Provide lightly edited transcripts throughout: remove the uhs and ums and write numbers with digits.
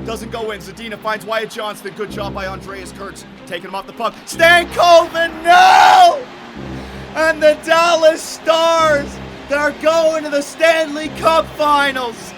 Doesn't go in. Zadina finds Wyatt Johnston. Good job by Andreas Kurtz. Taking him off the puck. Stankoven, no! And the Dallas Stars, they're going to the Stanley Cup Finals.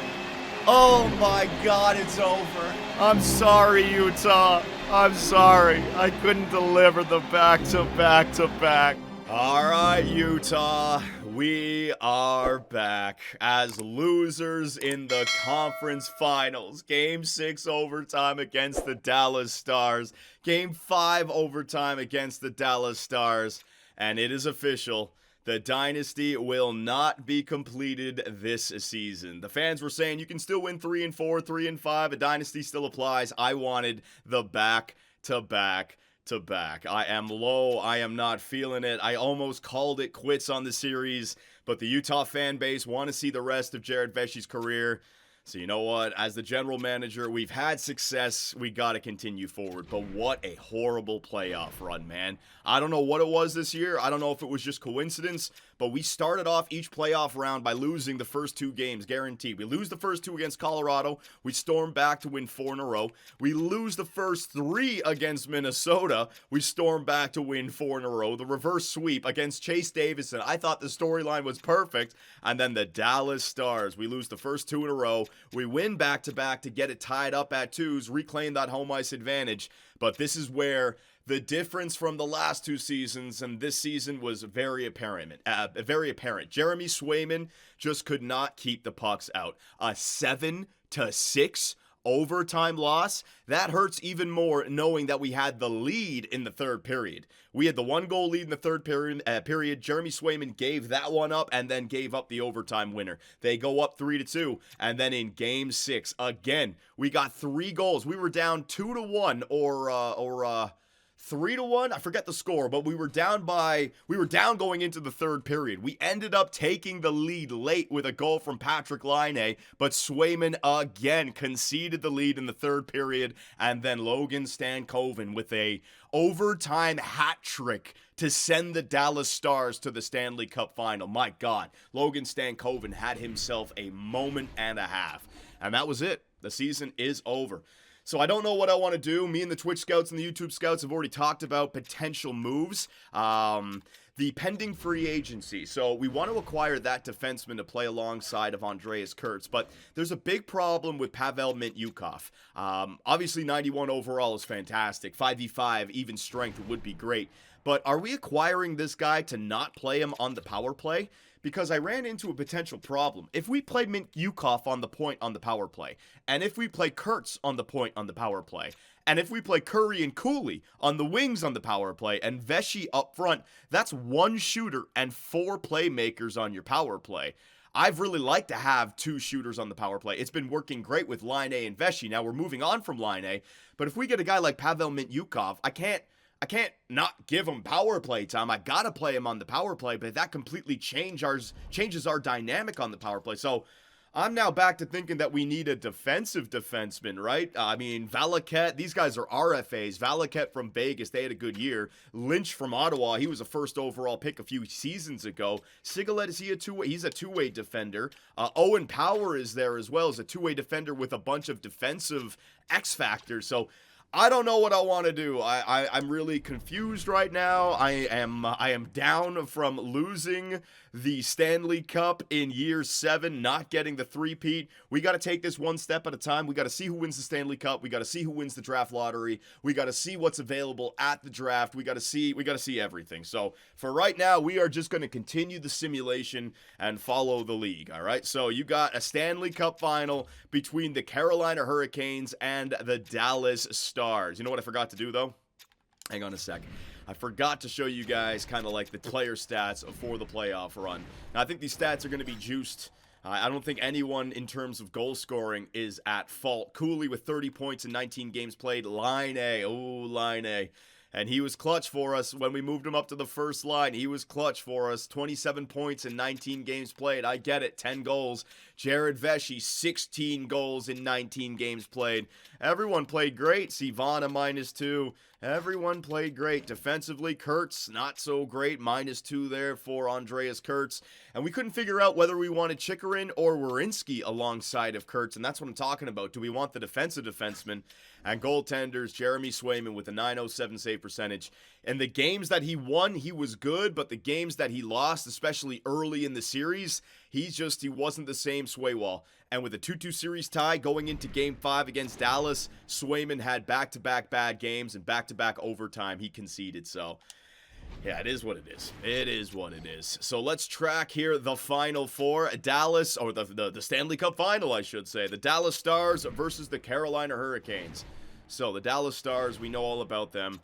Oh my God, it's over. I'm sorry, Utah. I'm sorry. I couldn't deliver the back-to-back-to-back. All right, Utah. We are back as losers in the conference finals. Game 6 overtime against the Dallas Stars. Game 5 overtime against the Dallas Stars. And it is official. The dynasty will not be completed this season. The fans were saying you can still win 3-4, 3-5. A dynasty still applies. I wanted the back-to-back. I am low. I am not feeling it. I almost called it quits on the series, but the Utah fan base want to see the rest of Jared Vecsey's career. So you know what? As the general manager, we've had success. We got to continue forward. But what a horrible playoff run, man. I don't know what it was this year. I don't know if it was just coincidence, but we started off each playoff round by losing the first 2 games, guaranteed. We lose the first 2 against Colorado. We storm back to win 4 in a row. We lose the first 3 against Minnesota. We storm back to win 4 in a row. The reverse sweep against Chase Davison. I thought the storyline was perfect. And then the Dallas Stars. We lose the first 2 in a row. We win back-to-back to get it tied up at 2s, reclaim that home ice advantage. But this is where the difference from the last 2 seasons and this season was very apparent. Jeremy Swayman just could not keep the pucks out. A 7-6 overtime loss, that hurts even more knowing that we had the lead in the third period. We had the 1-goal lead in the third period. Jeremy Swayman gave that one up and then gave up the overtime winner. They go up 3-2, and then in game 6, again, we got 3 goals. We were down 2-1 or 3-1. I forget the score, but we were down going into the third period. We ended up taking the lead late with a goal from Patrick Laine, but Swayman again conceded the lead in the third period, and then Logan Stankoven with a overtime hat trick to send the Dallas Stars to the Stanley Cup final. My God, Logan Stankoven had himself a moment and a half, and that was it. The season is over. So I don't know what I want to do. Me and the Twitch scouts and the YouTube scouts have already talked about potential moves. The pending free agency. So we want to acquire that defenseman to play alongside of Andreas Kurtz. But there's a big problem with Pavel Mintyukov. Obviously 91 overall is fantastic. 5v5, even strength would be great. But are we acquiring this guy to not play him on the power play? Because I ran into a potential problem. If we play Mintyukov on the point on the power play, and if we play Kurtz on the point on the power play, and if we play Curry and Cooley on the wings on the power play, and Vecsey up front, that's 1 shooter and 4 playmakers on your power play. I've really liked to have 2 shooters on the power play. It's been working great with Laine and Vecsey. Now we're moving on from Laine, but if we get a guy like Pavel Mintyukov, I can't not give him power play time. I gotta play him on the power play, but that completely changes our dynamic on the power play. So I'm now back to thinking that we need a defensive defenseman, right? I mean, Valaket, these guys are RFAs. Valaket from Vegas, they had a good year. Lynch from Ottawa, he was a first overall pick a few seasons ago. Sigalet, is he a two-way? He's a two-way defender. Owen Power is there as well as a two-way defender with a bunch of defensive X factors. So I don't know what I want to do. I'm really confused right now. I am down from losing the Stanley Cup in year 7, not getting the three-peat. We got to take this one step at a time. We got to see who wins the Stanley Cup. We got to see who wins the draft lottery. We got to see what's available at the draft. We got to see everything. So for right now, we are just going to continue the simulation and follow the league. All right. So you got a Stanley Cup final between the Carolina Hurricanes and the Dallas Stars. You know what I forgot to do though? Hang on a sec. I forgot to show you guys kind of like the player stats for the playoff run. Now, I think these stats are going to be juiced. I don't think anyone in terms of goal scoring is at fault. Cooley with 30 points in 19 games played. Laine. And he was clutch for us when we moved him up to the first line. He was clutch for us. 27 points in 19 games played. I get it. 10 goals. Jared Vecsey, 16 goals in 19 games played. Everyone played great. Sivana -2. Everyone played great. Defensively, Kurtz, not so great. -2 there for Andreas Kurtz. And we couldn't figure out whether we wanted Chikarin or Werenski alongside of Kurtz. And that's what I'm talking about. Do we want the defensive defenseman? And goaltenders, Jeremy Swayman with a .907 save percentage. And the games that he won, he was good. But the games that he lost, especially early in the series, he wasn't the same Swaywall. And with a 2-2 series tie going into Game 5 against Dallas, Swayman had back-to-back bad games and back-to-back overtime he conceded. So, yeah, it is what it is. It is what it is. So let's track here the Final Four. Dallas, or the Stanley Cup Final, I should say. The Dallas Stars versus the Carolina Hurricanes. So the Dallas Stars, we know all about them.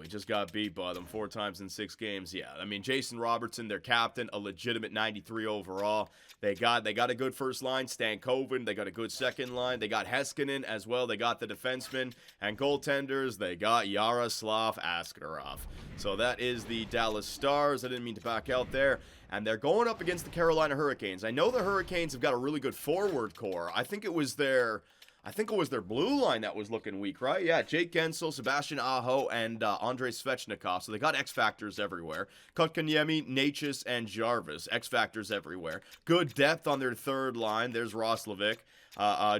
We just got beat by them 4 times in 6 games. Yeah, I mean, Jason Robertson, their captain, a legitimate 93 overall. They got a good first line, Stankoven. They got a good second line. They got Heiskanen as well. They got the defensemen and goaltenders. They got Yaroslav Askarov. So that is the Dallas Stars. I didn't mean to back out there. And they're going up against the Carolina Hurricanes. I know the Hurricanes have got a really good forward core. I think it was their blue line that was looking weak, right? Yeah, Jake Gensel, Sebastian Aho, and Andrei Svechnikov. So they got X-Factors everywhere. Kotkaniemi, Natchez, and Jarvis. X-Factors everywhere. Good depth on their third line. There's Roslovic.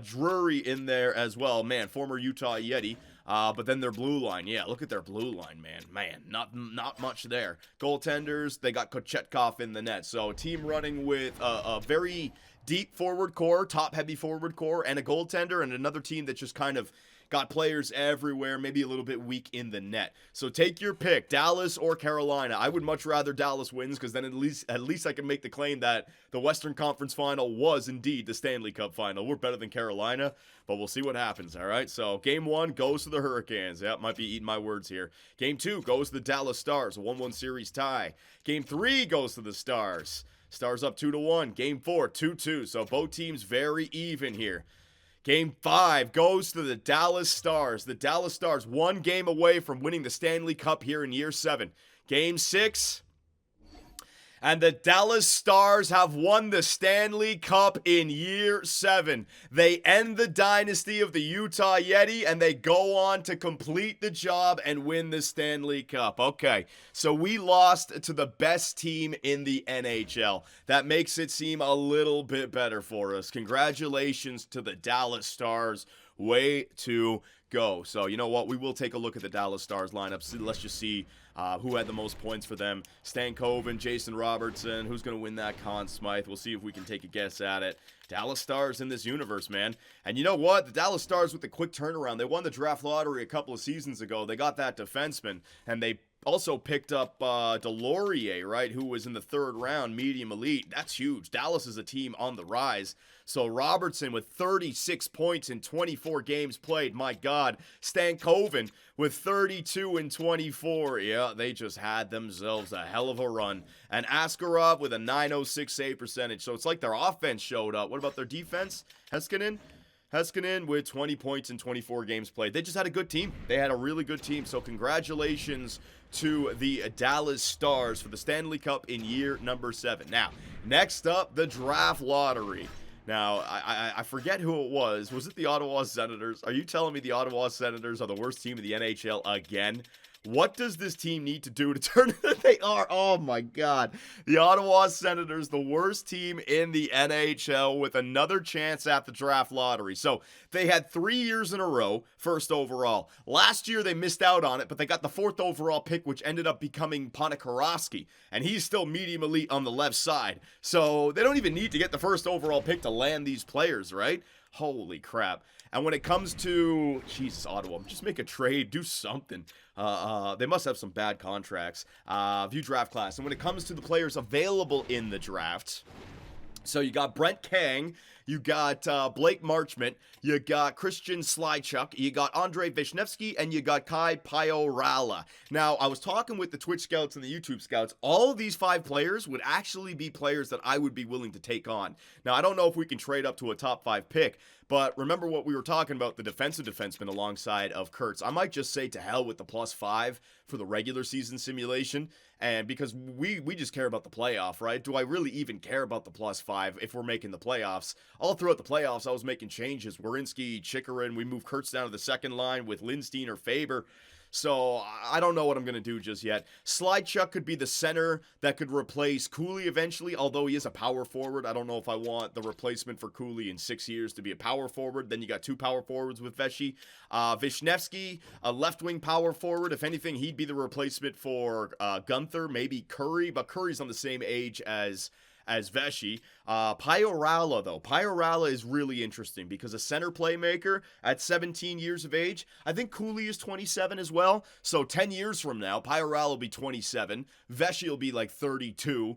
Drury in there as well. Man, former Utah Yeti. But then their blue line. Yeah, look at their blue line, man. Man, not much there. Goaltenders, they got Kochetkov in the net. So a team running with a very deep forward core, top-heavy forward core, and a goaltender, and another team that just kind of got players everywhere, maybe a little bit weak in the net. So take your pick, Dallas or Carolina. I would much rather Dallas wins, because then at least I can make the claim that the Western Conference Final was indeed the Stanley Cup Final. We're better than Carolina, but we'll see what happens, all right? So Game 1 goes to the Hurricanes. Yep, might be eating my words here. Game 2 goes to the Dallas Stars, a 1-1 series tie. Game 3 goes to the Stars. Stars up 2-1. Game 4, 2-2. So both teams very even here. Game 5 goes to the Dallas Stars. The Dallas Stars 1 game away from winning the Stanley Cup here in year 7. Game 6. And the Dallas Stars have won the Stanley Cup in year 7. They end the dynasty of the Utah Yeti, and they go on to complete the job and win the Stanley Cup. Okay, so we lost to the best team in the NHL. That makes it seem a little bit better for us. Congratulations to the Dallas Stars. Way to go. So, you know what? We will take a look at the Dallas Stars lineup. So let's just see who had the most points for them. Stankoven, Jason Robertson. Who's going to win that Conn Smythe? We'll see if we can take a guess at it. Dallas Stars in this universe, man. And you know what? The Dallas Stars with the quick turnaround. They won the draft lottery a couple of seasons ago. They got that defenseman, and they also picked up Delorier, right, who was in the 3rd round, medium elite. That's huge. Dallas is a team on the rise. So Robertson with 36 points in 24 games played. My God. Stankoven with 32 in 24. Yeah, they just had themselves a hell of a run. And Askarov with a .906 save percentage. So it's like their offense showed up. What about their defense? Heiskanen with 20 points in 24 games played. They just had a good team. They had a really good team. So congratulations to the Dallas Stars for the Stanley Cup in year number 7. Now, next up, the draft lottery. Now, I forget who it was. Was it the Ottawa Senators? Are you telling me the Ottawa Senators are the worst team in the NHL again? What does this team need to do to turn it? They are, oh my God. The Ottawa Senators, the worst team in the NHL with another chance at the draft lottery. So they had 3 years in a row, first overall. Last year they missed out on it, but they got the 4th overall pick, which ended up becoming Ponikarovsky. And he's still medium elite on the left side. So they don't even need to get the 1st overall pick to land these players, right? Holy crap. And when it comes to, Jesus, Ottawa, just make a trade, do something. They must have some bad contracts. View draft class. And when it comes to the players available in the draft, so you got Brent Kang, you got Blake Marchment, you got Christian Slychuk, you got Andrei Vishnevsky, and you got Kai Pajorala. Now, I was talking with the Twitch scouts and the YouTube scouts. All of these 5 players would actually be players that I would be willing to take on. Now, I don't know if we can trade up to a top 5 pick, but remember what we were talking about, the defensive defenseman alongside of Kurtz. I might just say to hell with the +5 for the regular season simulation, and because we just care about the playoff, right? Do I really even care about the +5 if we're making the playoffs? All throughout the playoffs, I was making changes. Werenski, Chikarin, we moved Kurtz down to the second line with Lindstein or Faber. So I don't know what I'm going to do just yet. Slidechuk could be the center that could replace Cooley eventually, although he is a power forward. I don't know if I want the replacement for Cooley in 6 years to be a power forward. Then you got 2 power forwards with Vesey. Vishnevsky, a left-wing power forward. If anything, he'd be the replacement for Gunther, maybe Curry, but Curry's on the same age as Vesey. Pajorala, though. Pajorala is really interesting because a center playmaker at 17 years of age. I think Cooley is 27 as well. So 10 years from now, Pajorala will be 27. Vesey will be like 32.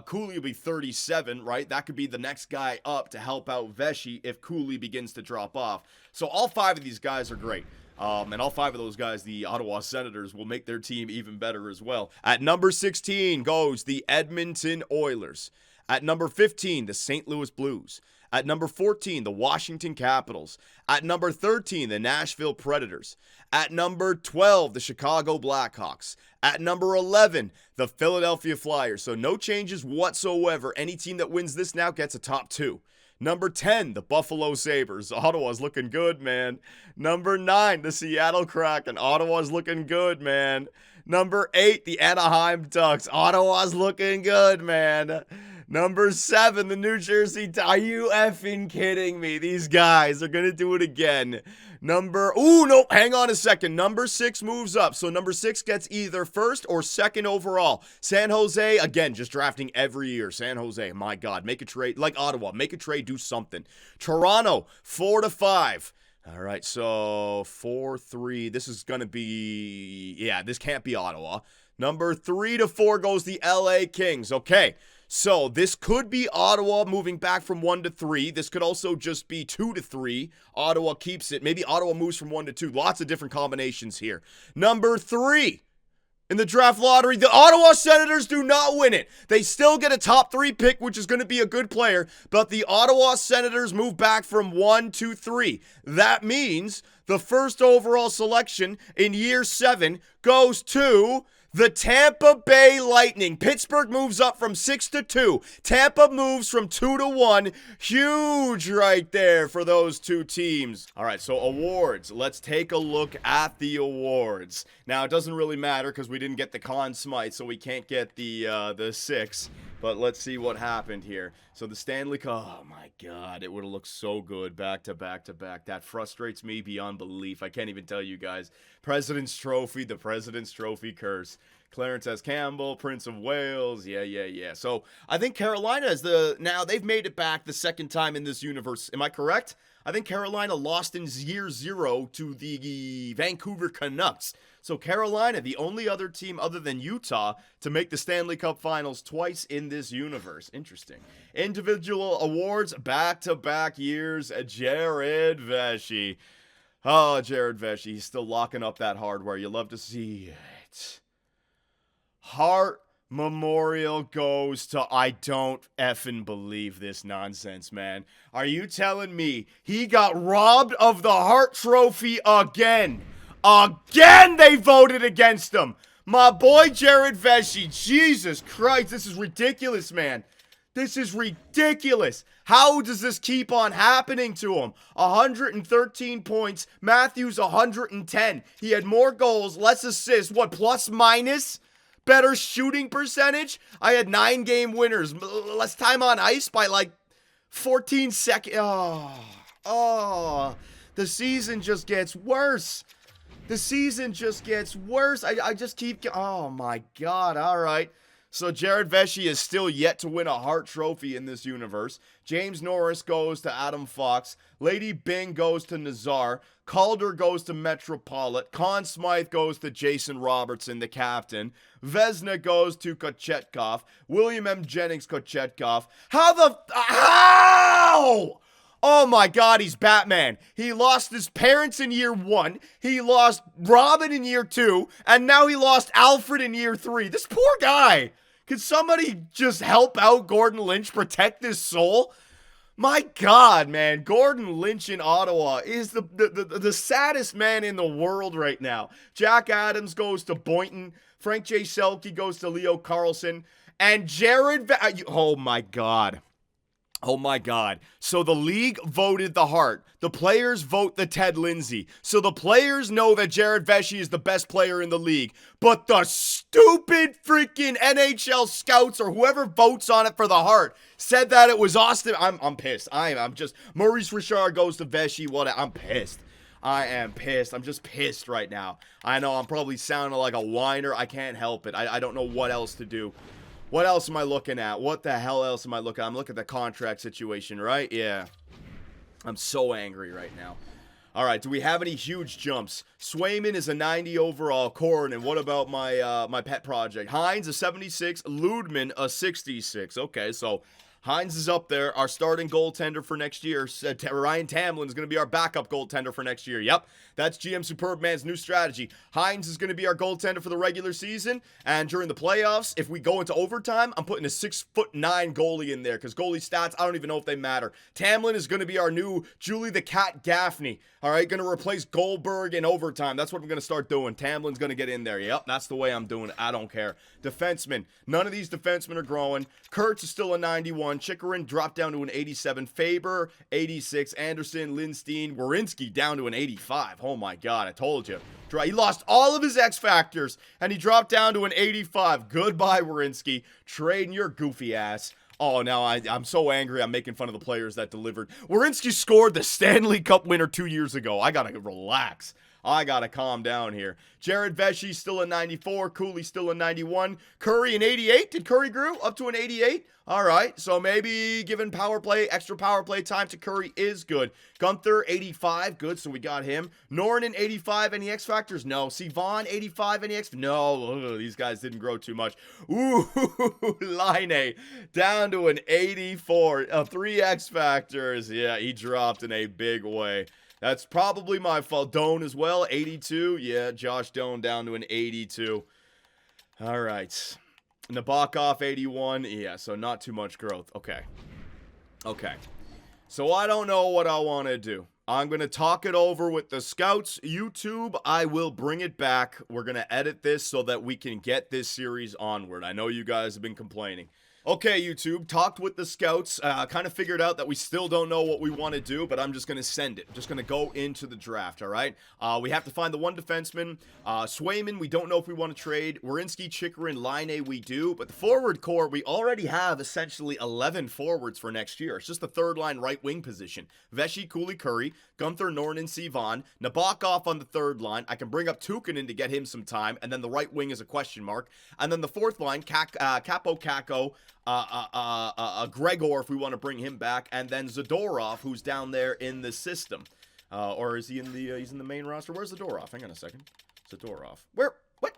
Cooley will be 37, right? That could be the next guy up to help out Vesey if Cooley begins to drop off. So all 5 of these guys are great. And all 5 of those guys, the Ottawa Senators, will make their team even better as well. At number 16 goes the Edmonton Oilers. At number 15, the St. Louis Blues. At number 14, the Washington Capitals. At number 13, the Nashville Predators. At number 12, the Chicago Blackhawks. At number 11, the Philadelphia Flyers. So no changes whatsoever. Any team that wins this now gets a top 2. Number 10, the Buffalo Sabres. Ottawa's looking good, man. Number 9, the Seattle Kraken. Ottawa's looking good, man. Number 8, the Anaheim Ducks. Ottawa's looking good, man. Number 7, the New Jersey... Are you effing kidding me? These guys are going to do it again. Hang on a second. Number 6 moves up. So number 6 gets either first or second overall. San Jose, again, just drafting every year. San Jose, my God, make a trade. Like Ottawa, make a trade, do something. Toronto, 4 to 5. All right, so 4-3. This is going to be... Yeah, this can't be Ottawa. Number 3 to 4 goes the LA Kings. Okay. So this could be Ottawa moving back from 1 to 3. This could also just be 2 to 3. Ottawa keeps it. Maybe Ottawa moves from 1 to 2. Lots of different combinations here. Number 3 in the draft lottery, the Ottawa Senators do not win it. They still get a top 3 pick, which is going to be a good player, but the Ottawa Senators move back from 1 to 3. That means the first overall selection in year 7 goes to the Tampa Bay Lightning. Pittsburgh moves up from 6 to 2. Tampa moves from 2 to 1. Huge right there for those 2 teams. All right, so awards. Let's take a look at the awards. Now, it doesn't really matter because we didn't get the Conn Smythe, so we can't get the 6. But let's see what happened here. So the Stanley Cup, oh my God, it would have looked so good back to back to back. That frustrates me beyond belief. I can't even tell you guys. President's Trophy, the President's Trophy curse. Clarence S. Campbell, Prince of Wales, yeah. So I think Carolina is now they've made it back the second time in this universe. Am I correct? I think Carolina lost in year 0 to the Vancouver Canucks. So Carolina, the only other team other than Utah to make the Stanley Cup Finals twice in this universe. Interesting. Individual awards, back-to-back years, Jared Vesey. Oh, Jared Vesey, he's still locking up that hardware. You love to see it. Hart Memorial goes to... I don't effing believe this nonsense, man. Are you telling me he got robbed of the Hart Trophy again? Again, they voted against him. My boy Jared Vesey. Jesus Christ, this is ridiculous, man. This is ridiculous. How does this keep on happening to him? 113 points. Matthews 110. He had more goals, less assists. What, plus minus? Better shooting percentage? I had 9 game winners. Less time on ice by like 14 seconds. Oh, the season just gets worse. The season just gets worse. I just keep... Oh, my God. All right. So Jared Vesey is still yet to win a Hart Trophy in this universe. James Norris goes to Adam Fox. Lady Byng goes to Nazar. Calder goes to Metropolit. Conn Smythe goes to Jason Robertson, the captain. Vezina goes to Kochetkov. William M. Jennings Kochetkov. How? Oh my God, he's Batman. He lost his parents in year 1. He lost Robin in year 2. And now he lost Alfred in year 3. This poor guy. Can somebody just help out Gordon Lynch, protect his soul? My God, man. Gordon Lynch in Ottawa is the saddest man in the world right now. Jack Adams goes to Boynton. Frank J. Selke goes to Leo Carlson. And Jared... Oh my God. Oh my God. So the league voted the Hart. The players vote the Ted Lindsay. So the players know that Jared Vesey is the best player in the league. But the stupid freaking NHL scouts or whoever votes on it for the Hart said that it was Austin. I'm pissed. I'm just Maurice Richard goes to Vesey. I'm pissed. I am pissed. I'm just pissed right now. I know I'm probably sounding like a whiner. I can't help it. I don't know what else to do. What else am I looking at? What the hell else am I looking at? I'm looking at the contract situation, right? Yeah. I'm so angry right now. All right, do we have any huge jumps? Swayman is a 90 overall. Corn, and what about my pet project? Hines, a 76. Ludman, a 66. Okay, so Hines is up there. Our starting goaltender for next year. Ryan Tamlin is going to be our backup goaltender for next year. Yep, that's GM Superb Man's new strategy. Hines is going to be our goaltender for the regular season. And during the playoffs, if we go into overtime, I'm putting a 6'9" goalie in there because goalie stats, I don't even know if they matter. Tamlin is going to be our new Julie the Cat Gaffney. All right, going to replace Goldberg in overtime. That's what I'm going to start doing. Tamlin's going to get in there. Yep, that's the way I'm doing it. I don't care. Defensemen. None of these defensemen are growing. Kurtz is still a 91. Chikrin dropped down to an 87. Faber, 86. Anderson, Lindstein, Werenski down to an 85. Oh my God, I told you. He lost all of his X factors, and he dropped down to an 85. Goodbye, Werenski. Trading your goofy ass. Oh, now I'm so angry. I'm making fun of the players that delivered. Werenski scored the Stanley Cup winner 2 years ago. I gotta relax. I gotta calm down here. Jared Vesey still a 94. Cooley still a 91. Curry an 88. Did Curry grew up to an 88? All right, so maybe giving extra power play time to Curry is good. Gunther, 85, good, so we got him. Norton, 85, any X factors? No. Sivan, 85, any X? No, ugh, these guys didn't grow too much. Ooh, Line down to an 84. 3 X factors. Yeah, he dropped in a big way. That's probably my fault. Doan as well, 82. Yeah, Josh Doan down to an 82. All right. Nabokov, 81. Yeah, so not too much growth. Okay. So I don't know what I want to do. I'm going to talk it over with the scouts. YouTube, I will bring it back. We're going to edit this so that we can get this series onward. I know you guys have been complaining. Okay, YouTube, talked with the scouts, kind of figured out that we still don't know what we want to do, but I'm just going to send it. I'm just going to go into the draft, all right? We have to find the one defenseman. Swayman, we don't know if we want to trade. Werenski, Chikrin, Line, we do. But the forward core, we already have essentially 11 forwards for next year. It's just the third line right wing position. Vesey, Cooley, Curry, Gunther, Norton, Sivan, Nabokov on the third line. I can bring up Tukkanen to get him some time, and then the right wing is a question mark. And then the fourth line, Capo, Kako, Gregor, if we want to bring him back, and then Zadorov, who's down there in the system. Or is he in the, he's in the main roster? Where's Zadorov? Hang on a second. Zadorov. Where? What?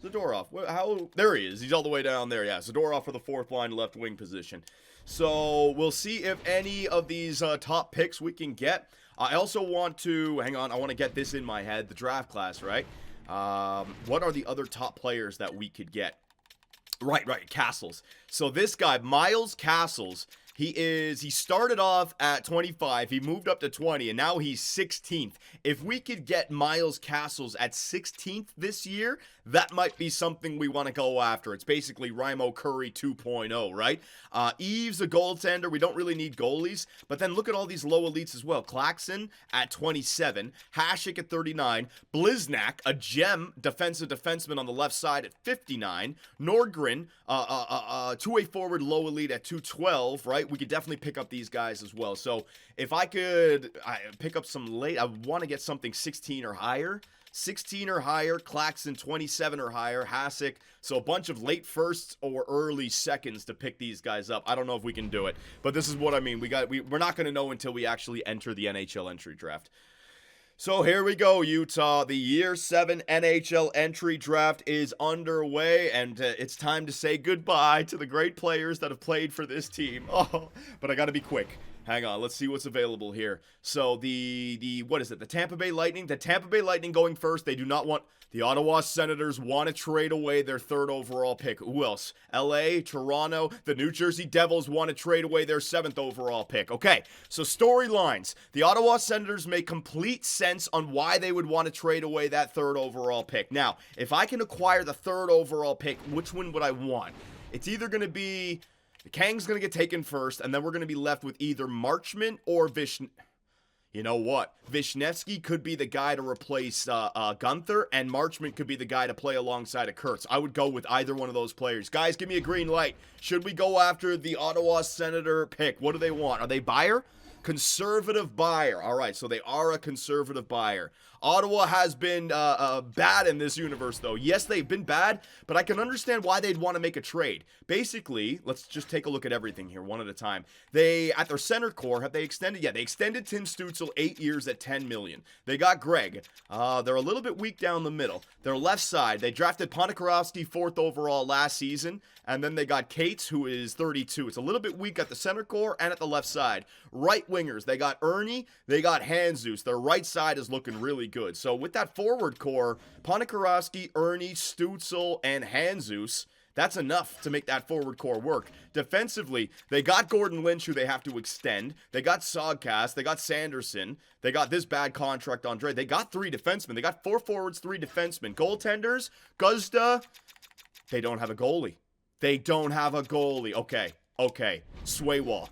Zadorov. How? There he is. He's all the way down there. Yeah, Zadorov for the fourth line left wing position. So we'll see if any of these top picks we can get. I also want to, hang on, I want to get this in my head, the draft class, right? What are the other top players that we could get? Right, Castles. So this guy, Miles Castles, he started off at 25, he moved up to 20, and now he's 16th. If we could get Miles Castles at 16th this year, that might be something we want to go after. It's basically Raimo Curry 2.0, right? Eves, a goaltender. We don't really need goalies. But then look at all these low elites as well. Claxon at 27. Hasek at 39. Bliznak, a gem defenseman on the left side at 59. Nordgren, two-way forward low elite at 212, right? We could definitely pick up these guys as well. So if I could pick up some late, I want to get something 16 or higher. 16 or higher, Claxon 27 or higher, Hasek. So a bunch of late firsts or early seconds to pick these guys up. I don't know if we can do it, but this is what I mean. We're not going to know until we actually enter the NHL entry draft. So here we go, Utah. The Year 7 NHL entry draft is underway, and it's time to say goodbye to the great players that have played for this team. Oh, but I got to be quick. Hang on, let's see what's available here. So what is it? The Tampa Bay Lightning. The Tampa Bay Lightning going first. They do not want... The Ottawa Senators want to trade away their 3rd overall pick. Who else? LA, Toronto, the New Jersey Devils want to trade away their 7th overall pick. Okay, so storylines. The Ottawa Senators make complete sense on why they would want to trade away that 3rd overall pick. Now, if I can acquire the 3rd overall pick, which one would I want? It's either going to be... Kang's going to get taken first, and then we're going to be left with either Marchment or You know what? Vishnevsky could be the guy to replace Gunther, and Marchment could be the guy to play alongside of Kurtz. I would go with either one of those players. Guys, give me a green light. Should we go after the Ottawa Senator pick? What do they want? Are they buyer? Conservative buyer. All right, so they are a conservative buyer. Ottawa has been bad in this universe, though. Yes, they've been bad, but I can understand why they'd want to make a trade. Basically, let's just take a look at everything here one at a time. They, at their center core, have they extended? Yeah, they extended Tim Stützle 8 years at $10 million. They got Greg. They're a little bit weak down the middle. Their left side, they drafted Ponikarovsky 4th overall last season, and then they got Cates, who is 32. It's a little bit weak at the center core and at the left side. Right wingers, they got Ernie, they got Handzus. Their right side is looking really good. So with that forward core, Ponikarovsky, Ernie, Stützle, and Handzus, that's enough to make that forward core work. Defensively, they got Gordon Lynch, who they have to extend. They got Sogcast. They got Sanderson. They got this bad contract Andre. They got 3 defensemen. They got 4 forwards, 3 defensemen. Goaltenders, Guzda, they don't have a goalie. They don't have a goalie. Okay. Swaywall.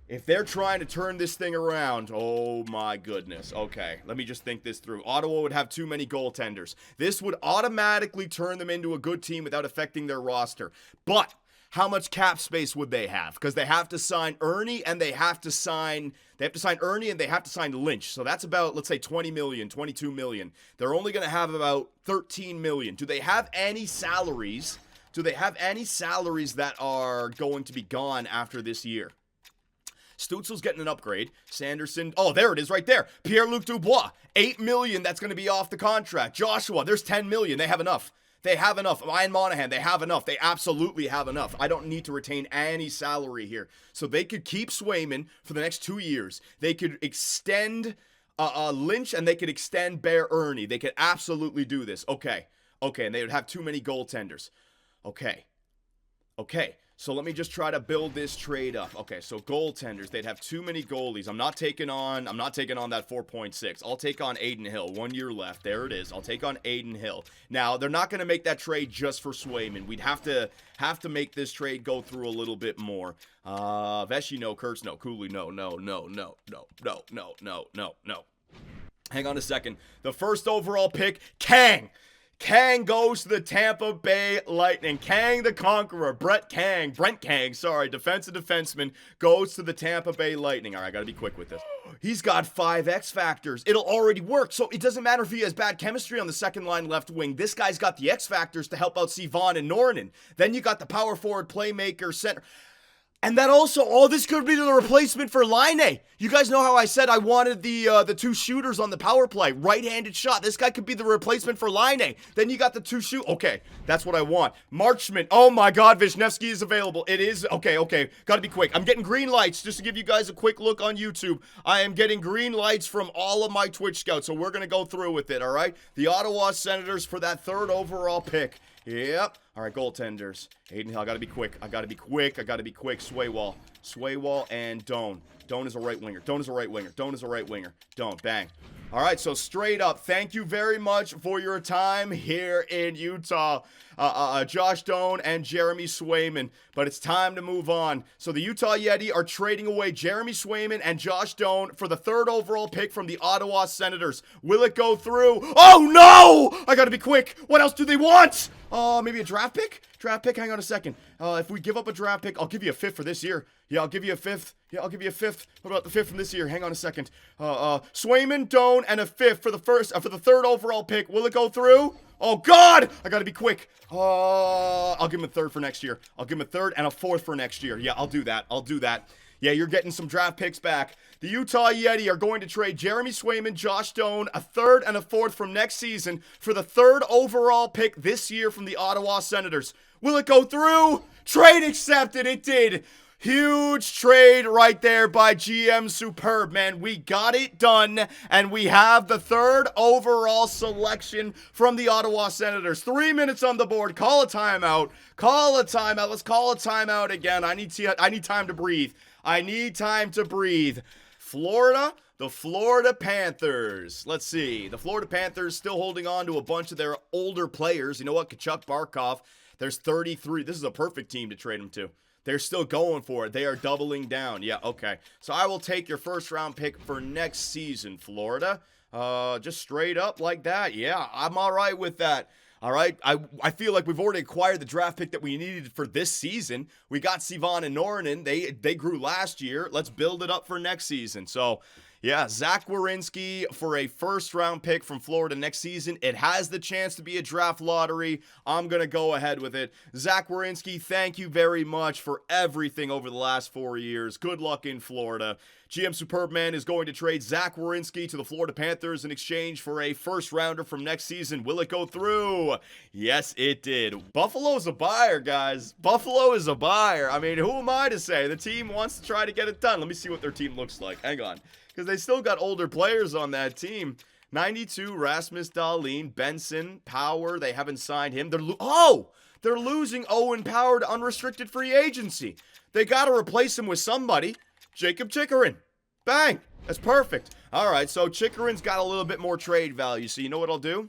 If they're trying to turn this thing around, oh my goodness. Okay, let me just think this through. Ottawa would have too many goaltenders. This would automatically turn them into a good team without affecting their roster. But how much cap space would they have? Because they have to sign Ernie and they have to sign Ernie and they have to sign Lynch. So that's about, let's say, 20 million, 22 million. They're only going to have about 13 million. Do they have any salaries? Do they have any salaries that are going to be gone after this year? Stützle's getting an upgrade. Sanderson, oh, there it is right there. Pierre-Luc Dubois, 8 million, that's going to be off the contract. Joshua, there's 10 million. They have enough. They have enough. Ryan Monahan, they have enough. They absolutely have enough. I don't need to retain any salary here. So they could keep Swayman for the next 2 years. They could extend Lynch, and they could extend Bear Ernie. They could absolutely do this. Okay, and they would have too many goaltenders. Okay. So let me just try to build this trade up. Okay, so goaltenders, they'd have too many goalies. I'm not taking on that 4.6. I'll take on Aiden Hill. 1 year left. There it is. I'll take on Aiden Hill. Now, they're not going to make that trade just for Swayman. We'd have to make this trade go through a little bit more. Veshy, no. Kurtz, no. Cooley, no. Hang on a second. The first overall pick, Kang goes to the Tampa Bay Lightning. Kang the Conqueror, Brent Kang, defensive defenseman, goes to the Tampa Bay Lightning. All right, I gotta be quick with this. He's got 5 X factors. It'll already work, so it doesn't matter if he has bad chemistry on the second line left wing. This guy's got the X factors to help out Sivan and Nornan. Then you got the power forward, playmaker, center. And that also, this could be the replacement for Laine. You guys know how I said I wanted the 2 shooters on the power play. Right-handed shot. This guy could be the replacement for Laine. Then you got the 2 shoot. Okay, that's what I want. Marchment. Oh my God, Vishnevsky is available. It is. Okay. Gotta be quick. I'm getting green lights just to give you guys a quick look on YouTube. I am getting green lights from all of my Twitch scouts, so we're gonna go through with it, all right? The Ottawa Senators for that 3rd overall pick. Yep. All right, goaltenders. Aiden Hill, I gotta be quick. Swaywall and Doan. Doan is a right winger. Doan, bang. All right, so straight up, thank you very much for your time here in Utah. Josh Doan and Jeremy Swayman. But it's time to move on. So the Utah Yeti are trading away Jeremy Swayman and Josh Doan for the 3rd overall pick from the Ottawa Senators. Will it go through? Oh, no! I gotta be quick. What else do they want? Maybe a draft pick? Hang on a second. If we give up a draft pick, I'll give you a 5th for this year. Yeah, I'll give you a 5th. What about the 5th from this year? Hang on a second. Swayman, Doan, and a 5th for the 3rd overall pick. Will it go through? Oh, God! I gotta be quick. I'll give him a 3rd for next year. I'll give him a 3rd and a 4th for next year. Yeah, I'll do that. Yeah, you're getting some draft picks back. The Utah Yeti are going to trade Jeremy Swayman, Josh Doan, a 3rd and a 4th from next season for the 3rd overall pick this year from the Ottawa Senators. Will it go through? Trade accepted. It did. Huge trade right there by GM Superb, man. We got it done, and we have the 3rd overall selection from the Ottawa Senators. 3 minutes on the board. Call a timeout. Let's call a timeout again. I need time to breathe. Florida, the Florida Panthers. Let's see. The Florida Panthers still holding on to a bunch of their older players. You know what? Kachuk, Barkov. There's 33. This is a perfect team to trade them to. They're still going for it. They are doubling down. Yeah, okay. So I will take your first round pick for next season, Florida. Just straight up like that. Yeah, I'm all right with that. All right, I feel like we've already acquired the draft pick that we needed for this season. We got Sivan and Norinen. They grew last year. Let's build it up for next season. So, yeah, Zach Werenski for a first-round pick from Florida next season. It has the chance to be a draft lottery. I'm going to go ahead with it. Zach Werenski, thank you very much for everything over the last 4 years. Good luck in Florida. GM Superbman is going to trade Zach Werenski to the Florida Panthers in exchange for a first-rounder from next season. Will it go through? Yes, it did. Buffalo's a buyer, guys. Buffalo is a buyer. I mean, who am I to say? The team wants to try to get it done. Let me see what their team looks like. Hang on. Because they still got older players on that team. 92, Rasmus Dahlin, Benson, Power. They haven't signed him. They're losing Owen Power to unrestricted free agency. They got to replace him with somebody. Jacob Chikrin. Bang. That's perfect. All right, so Chikrin's got a little bit more trade value. So you know what I'll do?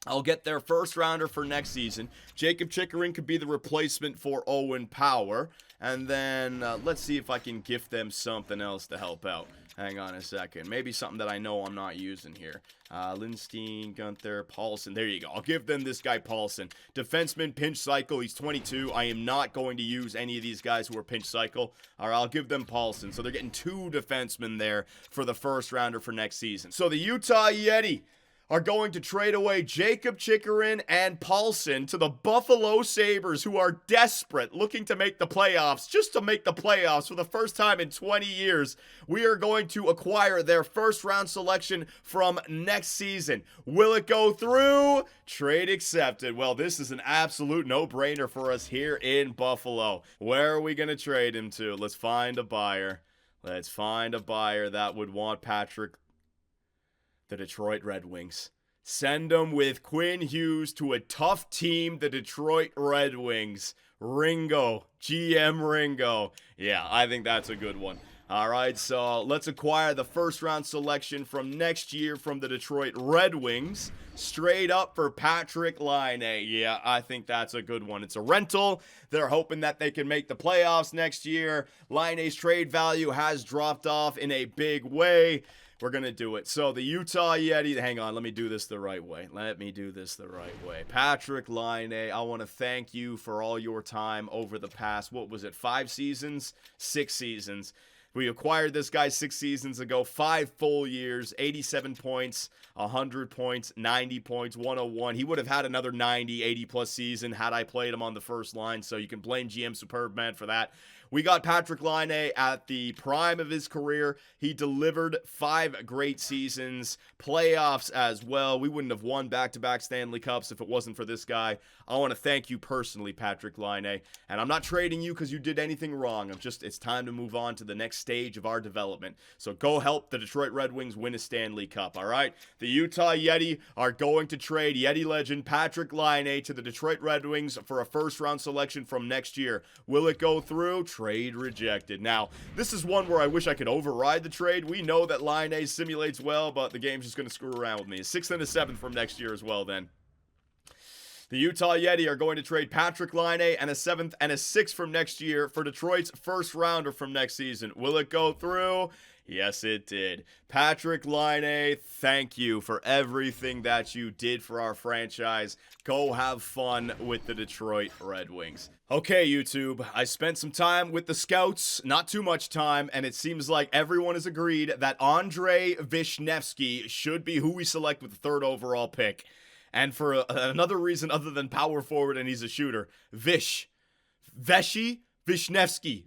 I'll get their first rounder for next season. Jacob Chikrin could be the replacement for Owen Power. And then let's see if I can gift them something else to help out. Hang on a second. Maybe something that I know I'm not using here. Lindstein, Gunther, Paulson. There you go. I'll give them this guy, Paulson. Defenseman, pinch cycle. He's 22. I am not going to use any of these guys who are pinch cycle. All right, I'll give them Paulson. So they're getting 2 defensemen there for the first rounder for next season. So the Utah Yeti are going to trade away Jacob Chikrin and Paulson to the Buffalo Sabres, who are desperate, looking to make the playoffs, just to make the playoffs for the first time in 20 years. We are going to acquire their first-round selection from next season. Will it go through? Trade accepted. Well, this is an absolute no-brainer for us here in Buffalo. Where are we going to trade him to? Let's find a buyer. Let's find a buyer that would want Patrick. The Detroit Red Wings. Send them with Quinn Hughes to a tough team, the Detroit Red Wings. Ringo. GM Ringo. Yeah, I think that's a good one. All right, so let's acquire the first-round selection from next year from the Detroit Red Wings. Straight up for Patrick Laine. Yeah, I think that's a good one. It's a rental. They're hoping that they can make the playoffs next year. Laine's trade value has dropped off in a big way. We're going to do it. So the Utah Yeti, hang on, let me do this the right way. Patrick Laine, I want to thank you for all your time over the past, 5 seasons? 6 seasons. We acquired this guy 6 seasons ago, 5 full years, 87 points, 100 points, 90 points, 101. He would have had another 90, 80-plus season had I played him on the first line, so you can blame GM Superbman for that. We got Patrick Laine at the prime of his career. He delivered 5 great seasons, playoffs as well. We wouldn't have won back-to-back Stanley Cups if it wasn't for this guy. I want to thank you personally, Patrick Laine. And I'm not trading you because you did anything wrong. It's time to move on to the next stage of our development. So go help the Detroit Red Wings win a Stanley Cup, all right? The Utah Yeti are going to trade Yeti legend Patrick Laine to the Detroit Red Wings for a first-round selection from next year. Will it go through? Trade rejected. Now, this is one where I wish I could override the trade. We know that Laine simulates well, but the game's just going to screw around with me. A 6th and a 7th from next year as well then. The Utah Yeti are going to trade Patrick Laine and a 7th and a 6th from next year for Detroit's first rounder from next season. Will it go through? Yes, it did. Patrick Laine, thank you for everything that you did for our franchise. Go have fun with the Detroit Red Wings. Okay, YouTube, I spent some time with the scouts, not too much time, and it seems like everyone has agreed that Andrei Vishnevsky should be who we select with the 3rd overall pick. And for another reason other than power forward and he's a shooter, Vishnevsky,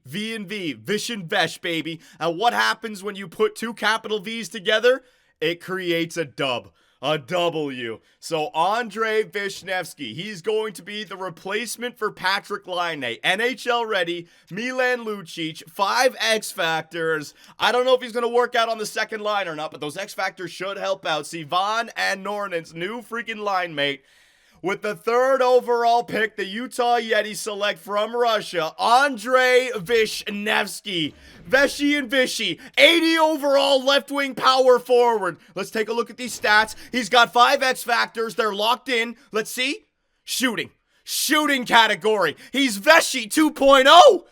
V and V, Vish and Vesh, baby. And what happens when you put 2 capital V's together? It creates a dub. A W. So Andrei Vishnevsky, he's going to be the replacement for Patrick Laine. NHL ready, Milan Lucic, 5 X Factors. I don't know if he's going to work out on the second line or not, but those X Factors should help out. Sivan and Nornin's new freaking line mate. With the 3rd overall pick, the Utah Yeti select from Russia, Andrei Vishnevsky. Veshy and Vishy, 80 overall left-wing power forward. Let's take a look at these stats. He's got 5 X Factors. They're locked in. Let's see. Shooting. shooting category. He's Veshy 2.0.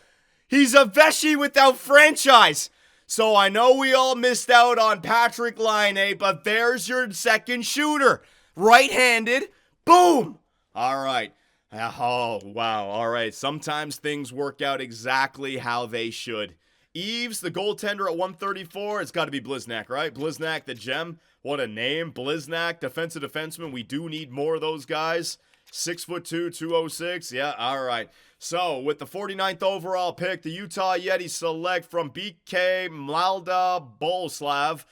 He's a Veshy without franchise. So I know we all missed out on Patrick Laine, but there's your second shooter. Right-handed. Boom. All right. Oh, wow. All right. Sometimes things work out exactly how they should. Eves, the goaltender at 134. It's got to be Bliznak, right? Bliznak, the gem. What a name. Bliznak, defensive defenseman. We do need more of those guys. 6'2", 206. Yeah, all right. So, with the 49th overall pick, the Utah Yetis select from BK Mlalda Boleslav,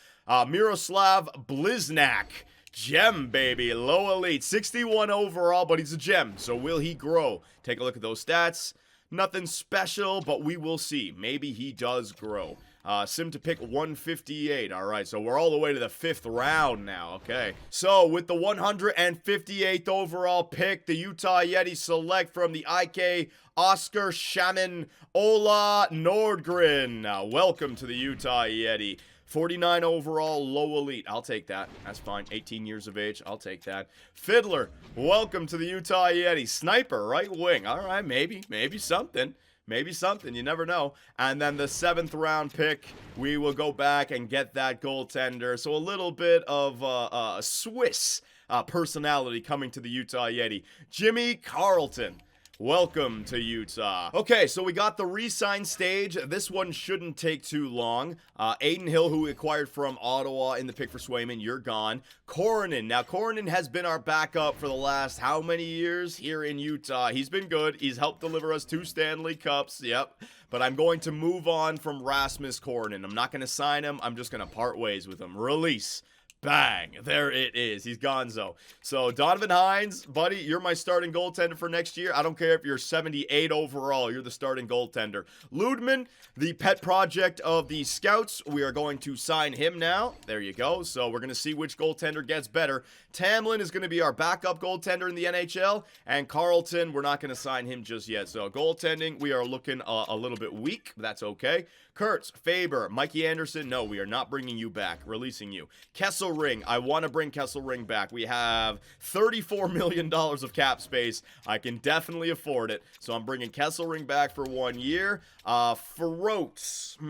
Miroslav Bliznak. Gem, baby. Low elite. 61 overall, but he's a gem. So, will he grow? Take a look at those stats. Nothing special, but we will see. Maybe he does grow. Sim to pick 158. All right, so we're all the way to the 5th round now. Okay. So with the 158th overall pick, the Utah Yetis select from the IK Oscar Shaman Ola Nordgren. Welcome to the Utah Yeti. 49 overall, low elite. I'll take that. That's fine. 18 years of age. I'll take that. Fiddler, welcome to the Utah Yeti. Sniper, right wing. All right, maybe something. Maybe something. You never know. And then the 7th round pick, we will go back and get that goaltender. So a little bit of Swiss personality coming to the Utah Yeti. Jimmy Carlton. Welcome to Utah. Okay, so we got the re-sign stage. This one shouldn't take too long. Aiden Hill, who we acquired from Ottawa in the pick for Swayman, you're gone. Coronin. Now, Coronin has been our backup for the last how many years here in Utah? He's been good. He's helped deliver us 2 Stanley Cups. Yep. But I'm going to move on from Rasmus Coronin. I'm not going to sign him. I'm just going to part ways with him. Release. Bang. There it is. He's gonzo. So, Donovan Hines, buddy, you're my starting goaltender for next year. I don't care if you're 78 overall. You're the starting goaltender. Ludman, the pet project of the Scouts. We are going to sign him now. There you go. So, we're going to see which goaltender gets better. Tamlin is going to be our backup goaltender in the NHL. And Carlton, we're not going to sign him just yet. So, goaltending, we are looking a little bit weak. That's okay. Kurtz, Faber, Mikey Anderson, no, we are not bringing you back. Releasing you. Kesselring, I want to bring Kesselring back. We have $34 million of cap space. I can definitely afford it. So I'm bringing Kesselring back for 1 year. Froats. All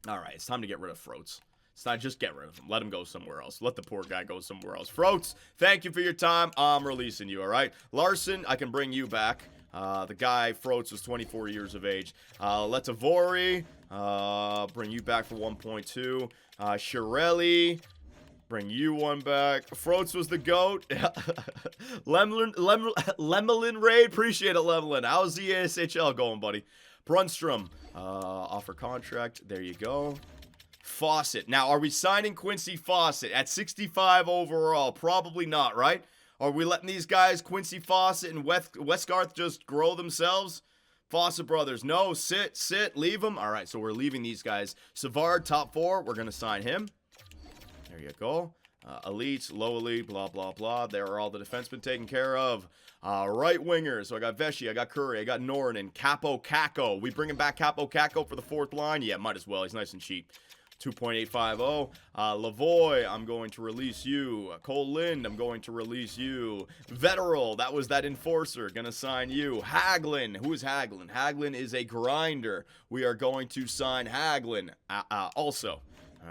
right, it's time to get rid of Froats. It's not just get rid of him. Let him go somewhere else. Let the poor guy go somewhere else. Froats, thank you for your time. I'm releasing you, all right? Larson, I can bring you back. The guy, Froats, was 24 years of age. Letavori, bring you back for 1.2. Shirelli, bring you one back. Froats was the GOAT. Lemelin Raid, appreciate it, Lemelin. How's the ASHL going, buddy? Brunstrom, offer contract. There you go. Fawcett. Now, are we signing Quincy Fawcett at 65 overall? Probably not, right? Are we letting these guys, Quincy Fawcett and Westgarth, just grow themselves? Fawcett brothers, no, sit, leave them. All right, so we're leaving these guys. Savard, top 4, we're going to sign him. There you go. Elites, low elite, blah, blah, blah. There are all the defensemen taken care of. Right wingers, so I got Veshy, I got Curry, I got Norin, Capo Caco. We bringing back Capo Caco for the 4th line? Yeah, might as well. He's nice and cheap. 2.850. Lavoy, I'm going to release you. Cole Lind, I'm going to release you. Veteral, that was that enforcer. Gonna sign you. Haglin, who is Haglin? Haglin is a grinder. We are going to sign Haglin also.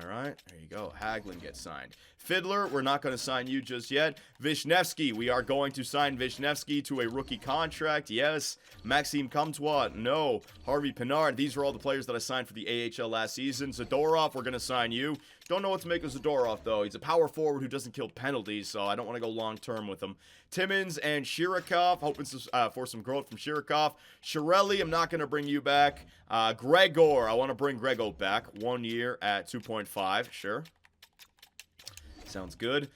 All right, there you go. Haglin gets signed. Fiddler, we're not going to sign you just yet. Vishnevsky, we are going to sign Vishnevsky to a rookie contract. Yes. Maxime Comtois, no. Harvey Pinard, these are all the players that I signed for the AHL last season. Zadorov, we're going to sign you. Don't know what to make of Zadorov, though. He's a power forward who doesn't kill penalties, so I don't want to go long-term with him. Timmins and Shirikov, hoping for some growth from Shirikov. Shirelli, I'm not going to bring you back. Gregor, I want to bring Gregor back. 1 year at 2.5, sure. Sounds good.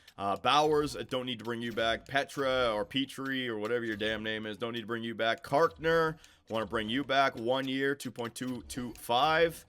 Bowers, don't need to bring you back. Petra or Petrie or whatever your damn name is, don't need to bring you back. Karkner, want to bring you back. 1 year, 2.225.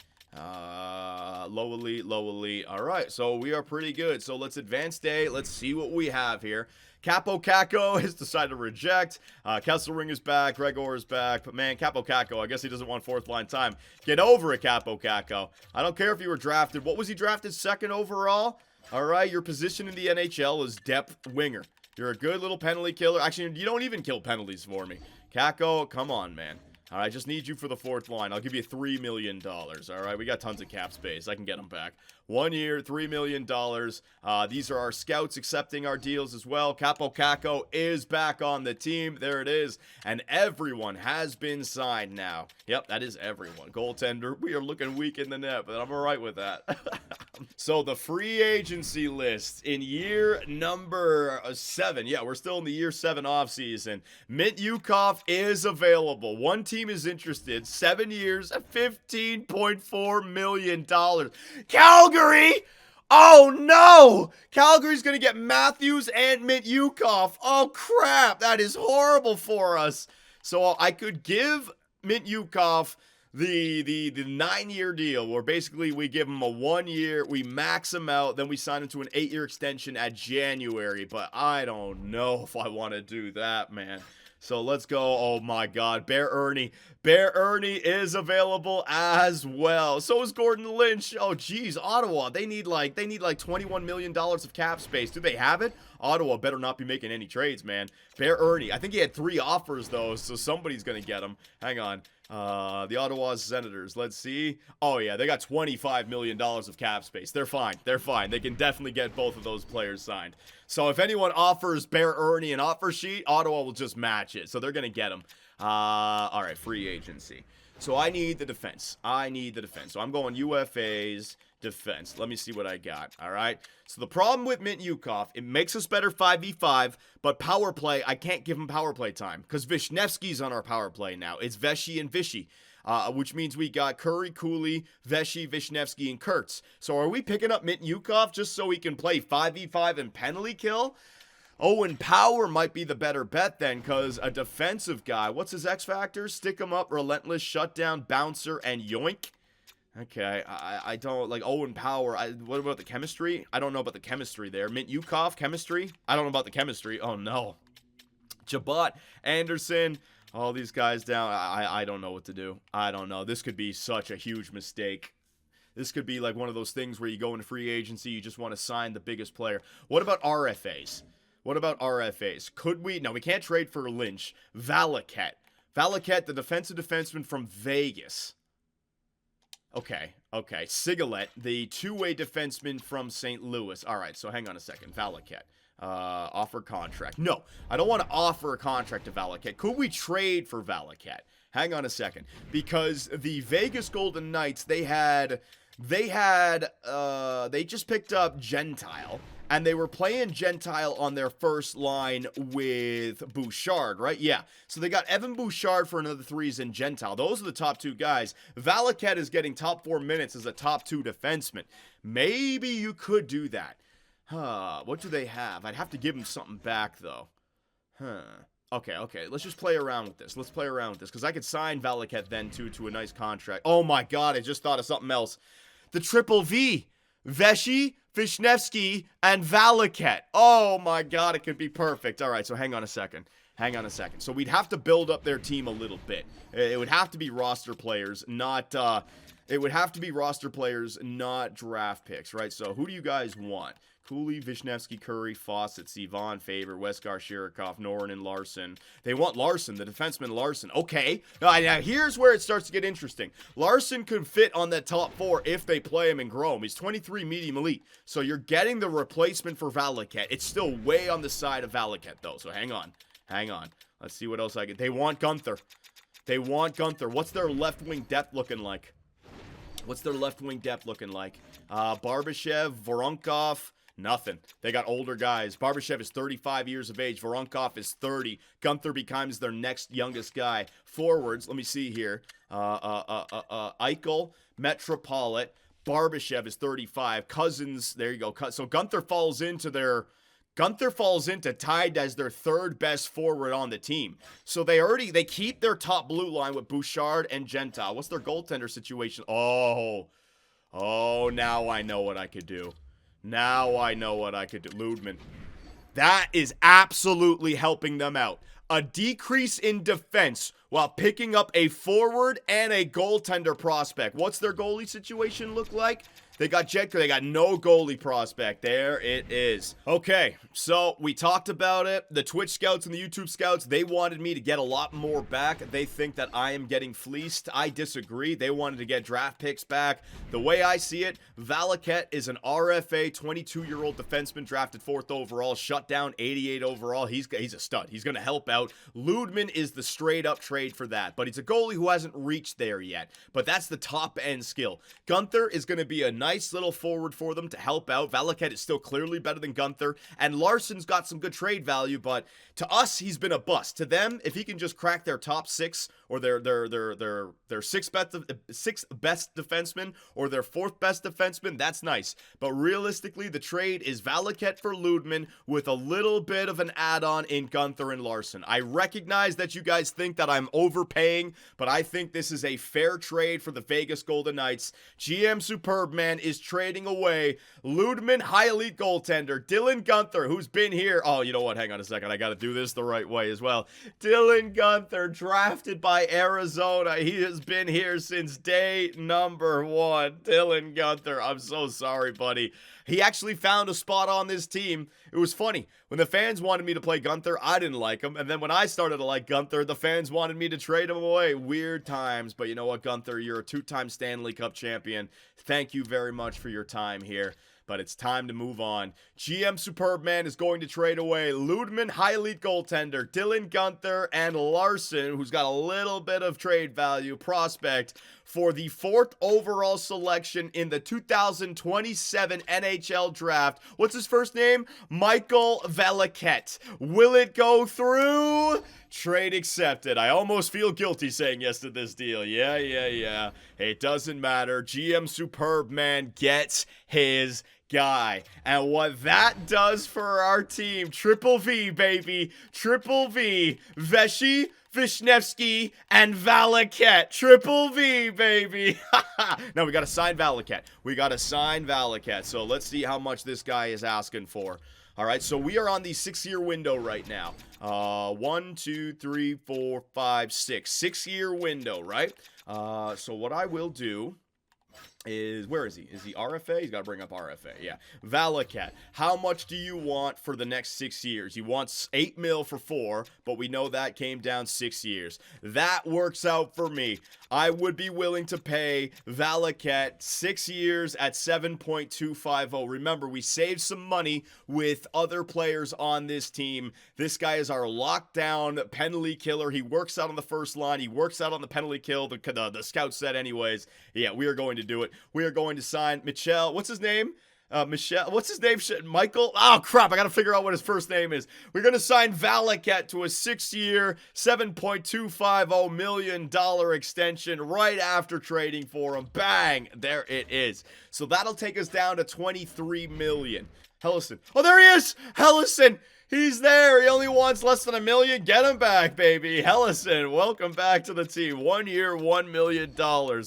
Low elite. All right, so we are pretty good. So let's advance day. Let's see what we have here. Capo Caco has decided to reject. Kesselring is back. Gregor is back. But man, Capo Caco, I guess he doesn't want 4th line time. Get over it, Capo Caco. I don't care if you were drafted. What was he drafted? 2nd overall? All right, your position in the NHL is depth winger. You're a good little penalty killer. Actually, you don't even kill penalties for me. Kako, come on, man. All right, I just need you for the 4th line. I'll give you $3 million. All right, we got tons of cap space. I can get them back. 1 year, $3 million. These are our scouts accepting our deals as well. Capo Kako is back on the team. There it is. And everyone has been signed now. Yep, that is everyone. Goaltender, we are looking weak in the net, but I'm all right with that. So the free agency list in year number 7. Yeah, we're still in the year 7 offseason. Mint Yukov is available. One team is interested. 7 years, $15.4 million. Calgary! Oh no! Calgary's gonna get Matthews and Mint Yukov. Oh crap, that is horrible for us. So I could give Mint Yukov the 9-year deal, where basically we give him a 1 year, we max him out, then we sign him to an 8-year extension at January. But I don't know if I want to do that, man. So let's go. Oh my God, Bear Ernie. Bear Ernie is available as well. So is Gordon Lynch. Oh geez, Ottawa. They need like $21 million of cap space. Do they have it? Ottawa better not be making any trades, man. Bear Ernie. I think he had 3 offers though, so somebody's gonna get him. Hang on. The Ottawa Senators. Let's see. Oh yeah, they got $25 million of cap space. They're fine. They're fine. They can definitely get both of those players signed. So if anyone offers Bear Ernie an offer sheet, Ottawa will just match it. So they're gonna get him. All right, free agency. So I need the defense. So I'm going UFA's defense. Let me see what I got. All right. So the problem with Mint Yukov, it makes us better 5v5, but power play, I can't give him power play time because Vishnevsky's on our power play now. It's Veshy and Vishy, which means we got Curry, Cooley, Veshy, Vishnevsky, and Kurtz. So are we picking up Mint Yukov just so he can play 5v5 and penalty kill? Owen Power might be the better bet then, because a defensive guy, what's his X factor? Stick him up, relentless, shutdown, bouncer, and yoink. Okay, I don't like Owen Power. What about the chemistry? I don't know about the chemistry there. Mint Yukov, chemistry? I don't know about the chemistry. Oh no. Jabot, Anderson, all these guys down. I don't know what to do. I don't know. This could be such a huge mistake. This could be like one of those things where you go into free agency, you just want to sign the biggest player. What about RFAs? Could we? No, we can't trade for Lynch. Valaket, the defensive defenseman from Vegas. Okay. Sigalet, the two-way defenseman from St. Louis. All right, so hang on a second. Valaket. Offer contract. No, I don't want to offer a contract to Valaket. Could we trade for Valaket? Hang on a second. Because the Vegas Golden Knights, they just picked up Gentile. And they were playing Gentile on their first line with Bouchard, right? Yeah. So they got Evan Bouchard for another 3s and Gentile. Those are the top 2 guys. Valaket is getting top 4 minutes as a top 2 defenseman. Maybe you could do that. What do they have? I'd have to give him something back, though. Okay. Let's just play around with this. Because I could sign Valaket then, too, to a nice contract. Oh, my God. I just thought of something else. The triple V. Veshy, Vishnevsky, and Valaket. Oh my God, it could be perfect. All right, so hang on a second. So we'd have to build up their team a little bit. It would have to be roster players, not draft picks, right? So who do you guys want? Cooley, Vishnevsky, Curry, Fawcett, Sivan, Faber, Westgar, Shirikov, Noren, and Larson. They want Larson, the defenseman Larson. Okay, now here's where it starts to get interesting. Larson could fit on that top 4 if they play him and grow him. He's 23 medium elite, so you're getting the replacement for Valaket. It's still way on the side of Valaket, though, so hang on. Let's see what else I get. They want Gunther. What's their left wing depth looking like? Barbashev, Voronkov, nothing. They got older guys. Barbashev is 35 years of age. Voronkov is 30. Gunther becomes their next youngest guy. Forwards, let me see here. Eichel, Metropolit. Barbashev is 35. Cousins, there you go. So Gunther falls into tied as their 3rd best forward on the team. So they keep their top blue line with Bouchard and Gentile. What's their goaltender situation? Oh, now I know what I could do. Ludman. That is absolutely helping them out. A decrease in defense while picking up a forward and a goaltender prospect. What's their goalie situation look like? They got Jetko. They got no goalie prospect. There it is. Okay, so we talked about it. The Twitch scouts and the YouTube scouts, they wanted me to get a lot more back. They think that I am getting fleeced. I disagree. They wanted to get draft picks back. The way I see it, Valaket is an RFA 22-year-old defenseman drafted 4th overall, shut down 88 overall. He's a stud. He's going to help out. Ludman is the straight-up trade for that, but he's a goalie who hasn't reached there yet. But that's the top-end skill. Gunther is going to be a nice little forward for them to help out. Valaket is still clearly better than Gunther, and Larson's got some good trade value, but to us, he's been a bust. To them, if he can just crack their top 6 or their sixth best defenseman or their 4th best defenseman, that's nice. But realistically, the trade is Valaket for Ludman with a little bit of an add-on in Gunther and Larson. I recognize that you guys think that I'm overpaying, but I think this is a fair trade for the Vegas Golden Knights. GM Superb Man is trading away Ludman, high elite goaltender, Dylan Gunther, who's been here. Oh, you know what? Hang on a second. I got to do this the right way as well. Dylan Gunther, drafted by Arizona. He has been here since day number 1. Dylan Gunther, I'm so sorry, buddy. He actually found a spot on this team. It was funny. When the fans wanted me to play Gunther, I didn't like him. And then when I started to like Gunther, the fans wanted me to trade him away. Weird times. But you know what, Gunther? You're a 2-time Stanley Cup champion. Thank you very much for your time here. But it's time to move on. GM Superb Man is going to trade away Ludman, high elite goaltender, Dylan Gunther, and Larson, who's got a little bit of trade value, prospect, for the 4th overall selection in the 2027 NHL draft. What's his first name? Michael Valaket. Will it go through? Trade accepted. I almost feel guilty saying yes to this deal. Yeah. It doesn't matter. GM Superb Man gets his guy. And what that does for our team, Triple V, baby. Triple V. Veshy, Vishnevsky, and Valaket. Triple V, baby. Now we got to sign Valaket. So let's see how much this guy is asking for. All right, so we are on the 6-year window right now. 1, 2, 3, 4, 5, 6. 6-year window, right? So what I will do is, where is he? Is he RFA? He's got to bring up RFA. Yeah. Valaket. How much do you want for the next 6 years? He wants $8 million for 4, but we know that came down 6 years. That works out for me. I would be willing to pay Valaket 6 years at 7.250. Remember, we saved some money with other players on this team. This guy is our lockdown penalty killer. He works out on the first line. He works out on the penalty kill. The scout said anyways. Yeah, we are going to do it. We are going to sign Michel. What's his name? What's his name? Michael? Oh, crap. I got to figure out what his first name is. We're going to sign Valaket to a 6-year, $7.250 million extension right after trading for him. Bang. There it is. So that'll take us down to $23 million. Hellison. Oh, there he is. Hellison. He's there. He only wants less than $1 million. Get him back, baby. Hellison, welcome back to the team. 1 year, $1 million.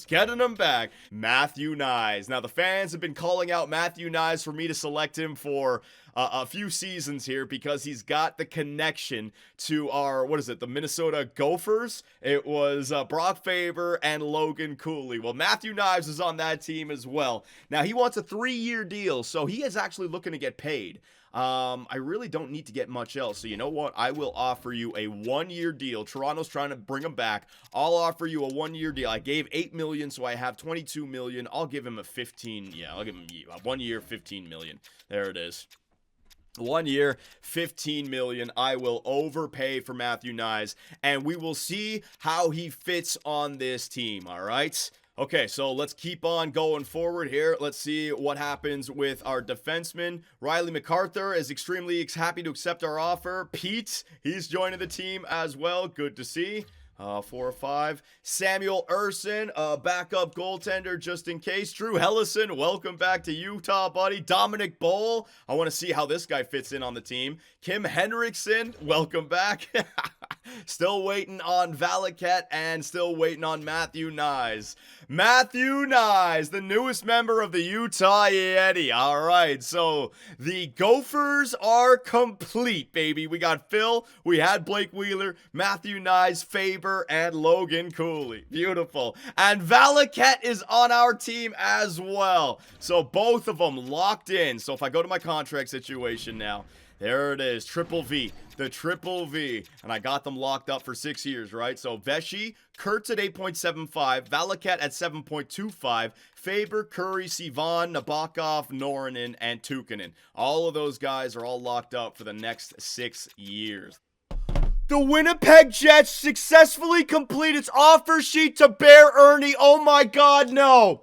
Getting him back. Matthew Knies. Now, the fans have been calling out Matthew Knies for me to select him for a few seasons here because he's got the connection to our, the Minnesota Gophers. It was Brock Faber and Logan Cooley. Well, Matthew Knies is on that team as well. Now, he wants a 3-year deal, so he is actually looking to get paid. I really don't need to get much else. So you know what? I will offer you a 1-year deal. Toronto's trying to bring him back. I'll offer you a 1-year deal. I gave $8 million, so I have $22 million. I'll give him a 15. Yeah, I'll give him a 1 year, $15 million. There it is. 1 year, $15 million. I will overpay for Matthew Knies, and we will see how he fits on this team. All right. Okay, so let's keep on going forward here. Let's see what happens with our defenseman. Riley MacArthur is extremely happy to accept our offer. Pete, he's joining the team as well. Good to see. 4 or 5. Samuel Urson, backup goaltender just in case. Drew Hellison, welcome back to Utah, buddy. Dominic Bowl, I want to see how this guy fits in on the team. Kim Henriksen, welcome back. Still waiting on Valaket and still waiting on Matthew Knies. Matthew Nyes, the newest member of the Utah Yeti. All right, so the Gophers are complete, baby. We got Phil, we had Blake Wheeler, Matthew Nyes, Faber, and Logan Cooley. Beautiful. And Valaket is on our team as well. So both of them locked in. So if I go to my contract situation now, there it is, triple V, the triple V, and I got them locked up for 6 years, right? So Vesey, Kurtz at 8.75, Valaket at 7.25, Faber, Curry, Sivan, Nabokov, Norinen, and Tukkanen. All of those guys are all locked up for the next 6 years. The Winnipeg Jets successfully complete its offer sheet to Bear Ernie. Oh my God, no.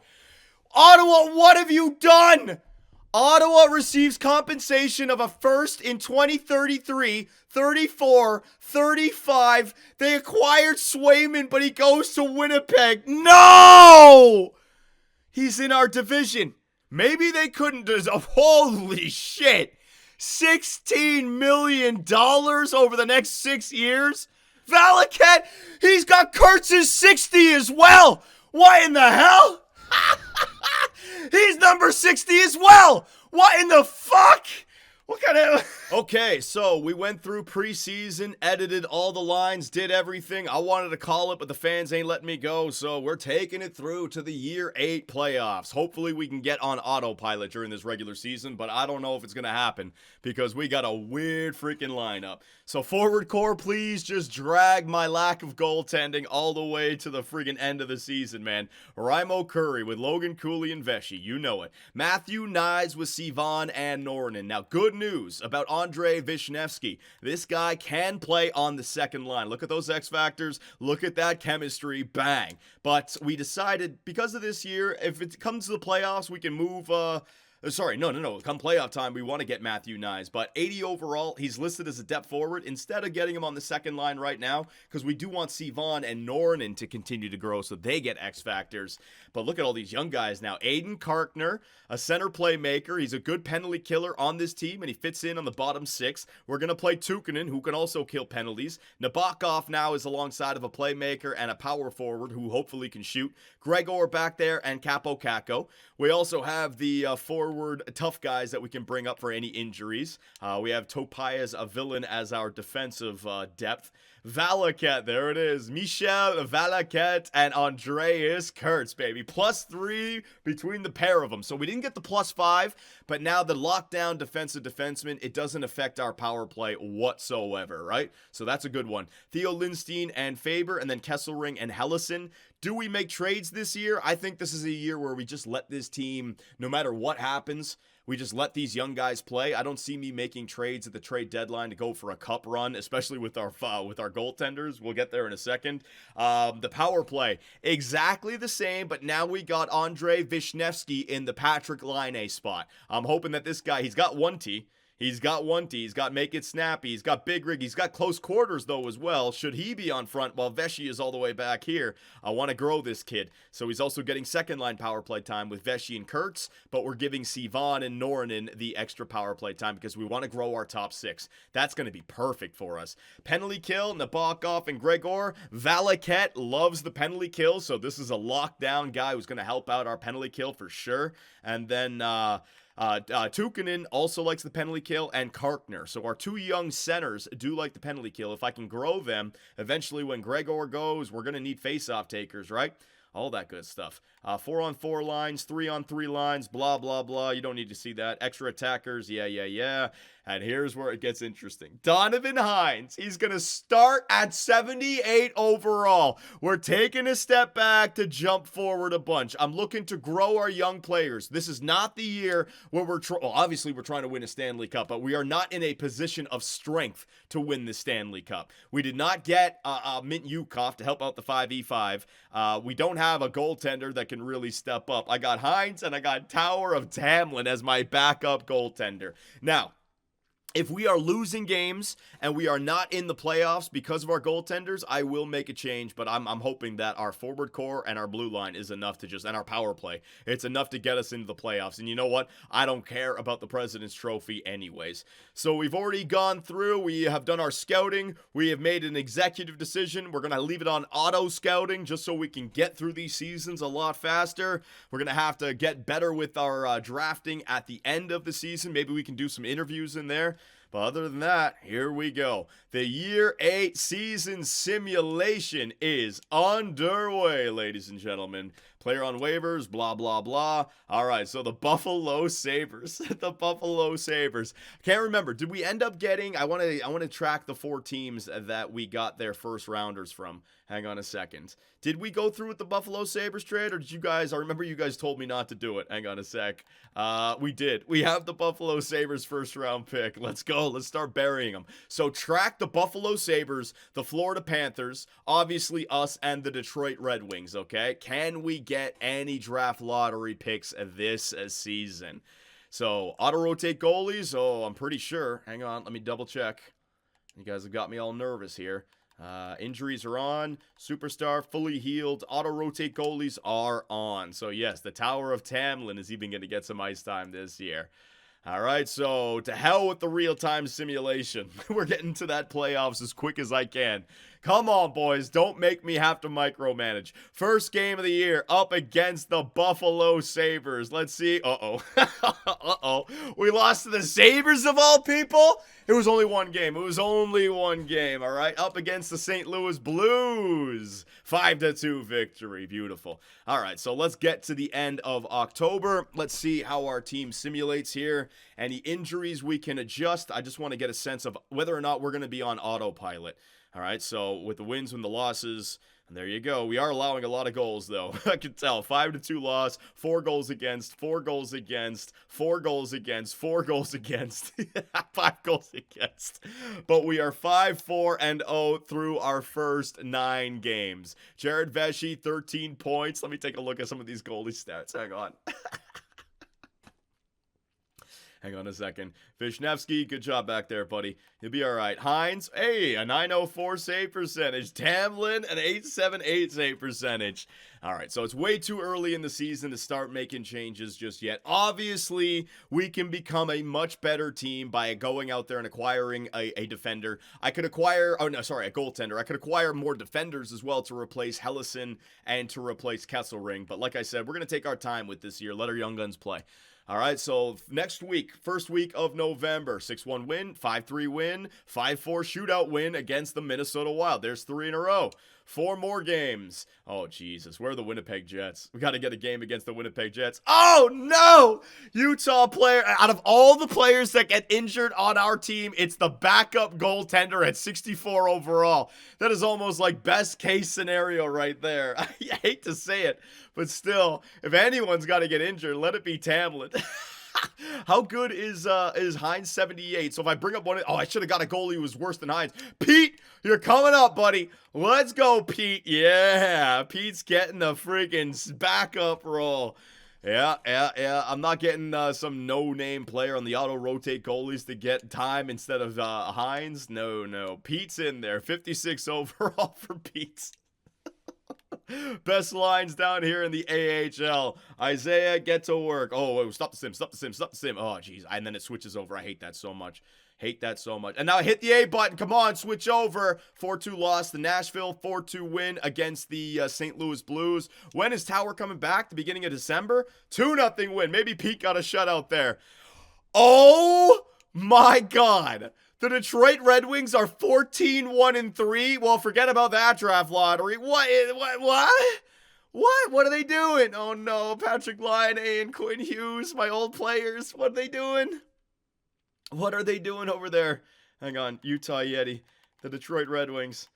Ottawa, what have you done? Ottawa receives compensation of a first in 2033, 34, 35. They acquired Swayman, but he goes to Winnipeg. No! He's in our division. Maybe they couldn't deserve. Holy shit. $16 million over the next 6 years? Valaket, he's got Kurtz's 60 as well. What in the hell? He's number 60 as well. What in the fuck? What kind of... Okay, so we went through preseason, edited all the lines, did everything. I wanted to call it, but the fans ain't letting me go, so we're taking it through to the Year 8 playoffs. Hopefully we can get on autopilot during this regular season, but I don't know if it's going to happen because we got a weird freaking lineup. So forward core, please just drag my lack of goaltending all the way to the friggin' end of the season, man. Raimo Curry with Logan Cooley and Vesey, you know it. Matthew Nyes with Sivan and Norinen. Now, good news about Andrei Vishnevsky. This guy can play on the second line. Look at those X factors. Look at that chemistry. Bang. But we decided, because of this year, if it comes to the playoffs, we can move... No. Come playoff time, we want to get Matthew Nyes. But 80 overall, he's listed as a depth forward. Instead of getting him on the second line right now, because we do want Sivan and Norinen to continue to grow so they get X factors. But look at all these young guys now. Aiden Karkner, a center playmaker. He's a good penalty killer on this team, and he fits in on the bottom six. We're going to play Tukkanen, who can also kill penalties. Nabokov now is alongside of a playmaker and a power forward who hopefully can shoot. Gregor back there and Capo Caco. We also have the forward tough guys that we can bring up for any injuries. We have Topias Avillan as our defensive depth. Valaket, there it is. Michel Valaket and Andreas Kurtz, baby. +3 between the pair of them. So we didn't get the +5, but now the lockdown defensive defenseman, it doesn't affect our power play whatsoever, right? So that's a good one. Theo Lindstein and Faber, and then Kesselring and Hellison. Do we make trades this year? I think this is a year where we just let this team, no matter what happens, we just let these young guys play. I don't see me making trades at the trade deadline to go for a cup run, especially with our goaltenders. We'll get there in a second. The power play, exactly the same, but now we got Andrei Vishnevsky in the Patrick Laine spot. I'm hoping that this guy, he's got 1T. He's got make it snappy, he's got big rig, he's got close quarters though as well. Should he be on front while Vesey is all the way back here? I want to grow this kid. So he's also getting second line power play time with Vesey and Kurtz, but we're giving Sivan and Norinen the extra power play time because we want to grow our top six. That's going to be perfect for us. Penalty kill, Nabokov and Gregor. Valaket loves the penalty kill, so this is a lockdown guy who's going to help out our penalty kill for sure. And then Tukkanen also likes the penalty kill, and Karkner. So our two young centers do like the penalty kill. If I can grow them, eventually when Gregor goes, we're going to need face-off takers, right? All that good stuff. 4-on-4 lines, 3-on-3 lines, blah, blah, blah. You don't need to see that. Extra attackers, yeah. And here's where it gets interesting. Donovan Hines, he's going to start at 78 overall. We're taking a step back to jump forward a bunch. I'm looking to grow our young players. This is not the year where obviously we're trying to win a Stanley Cup, but we are not in a position of strength to win the Stanley Cup. We did not get Mint Yukov to help out the 5v5. We don't have a goaltender that can really step up. I got Hines and I got Tower of Tamlin as my backup goaltender. Now, If we are losing games and we are not in the playoffs because of our goaltenders, I will make a change, but I'm hoping that our forward core and our blue line is enough to and our power play, it's enough to get us into the playoffs. And you know what? I don't care about the President's Trophy anyways. So we've already gone through. We have done our scouting. We have made an executive decision. We're going to leave it on auto scouting just so we can get through these seasons a lot faster. We're going to have to get better with our drafting at the end of the season. Maybe we can do some interviews in there. But other than that, here we go. The Year 8 season simulation is underway, ladies and gentlemen. Player on waivers, blah, blah, blah. All right, so the Buffalo Sabres. The Buffalo Sabres. Can't remember. Did we end up getting... I want to track the 4 teams that we got their first rounders from. Hang on a second. Did we go through with the Buffalo Sabres trade, or did you guys... I remember you guys told me not to do it. Hang on a sec. We did. We have the Buffalo Sabres first round pick. Let's go. Let's start burying them. So track the Buffalo Sabres, the Florida Panthers, obviously us, and the Detroit Red Wings, okay? Can we get any draft lottery picks this season? So auto-rotate goalies. Oh, I'm pretty sure. Hang on. Let me double check. You guys have got me all nervous here. Injuries are on. Superstar, fully healed. Auto-rotate goalies are on. So, yes, the Tower of Tamlin is even going to get some ice time this year. All right, so to hell with the real-time simulation. We're getting to that playoffs as quick as I can. Come on, boys. Don't make me have to micromanage. First game of the year up against the Buffalo Sabres. Let's see. Uh-oh. Uh-oh. We lost to the Sabres of all people? It was only one game. It was only one game, all right? Up against the St. Louis Blues. 5-2 victory. Beautiful. All right, so let's get to the end of October. Let's see how our team simulates here. Any injuries we can adjust. I just want to get a sense of whether or not we're going to be on autopilot. All right, so with the wins and the losses, and there you go. We are allowing a lot of goals, though. I can tell. 5-2 loss, 4 goals against, 4 goals against, 4 goals against, 4 goals against, 5 goals against. But we are 5-4-0 through our first 9 games. Jared Vesey, 13 points. Let me take a look at some of these goalie stats. Hang on. Hang on a second. Vishnevsky, good job back there, buddy. You'll be all right. Hines, hey, a 904 save percentage. Tamlin, an 878 save percentage. All right, so it's way too early in the season to start making changes just yet. Obviously, we can become a much better team by going out there and acquiring a defender. I could acquire, a goaltender. I could acquire more defenders as well to replace Hellison and to replace Kesselring. But like I said, we're going to take our time with this year. Let our young guns play. All right, so next week, first week of November, 6-1 win, 5-3 win, 5-4 shootout win against the Minnesota Wild. There's 3 in a row. 4 more games. Oh, Jesus. Where are the Winnipeg Jets? We got to get a game against the Winnipeg Jets. Oh, no! Utah player. Out of all the players that get injured on our team, it's the backup goaltender at 64 overall. That is almost like best case scenario right there. I hate to say it, but still, if anyone's got to get injured, let it be Tamlin. How good is Hines 78? So if I bring up one, I should have got a goalie who was worse than Hines. Pete, you're coming up, buddy. Let's go, Pete. Yeah, Pete's getting the freaking backup role. Yeah. I'm not getting some no-name player on the auto-rotate goalies to get time instead of Hines. No. Pete's in there. 56 overall for Pete. Best lines down here in the AHL. Isaiah, get to work. Oh, stop the sim. Oh, jeez. And then it switches over. I hate that so much. And now hit the A button. Come on, switch over. 4-2 loss. The Nashville 4-2 win against the St. Louis Blues. When is Tower coming back? The beginning of December? 2-0 win. Maybe Pete got a shutout there. Oh, my God. The Detroit Red Wings are 14-1-3. Well, forget about that draft lottery. What? What are they doing? Oh, no. Patrick Laine and Quinn Hughes, my old players. What are they doing? What are they doing over there? Hang on. Utah Yeti. The Detroit Red Wings.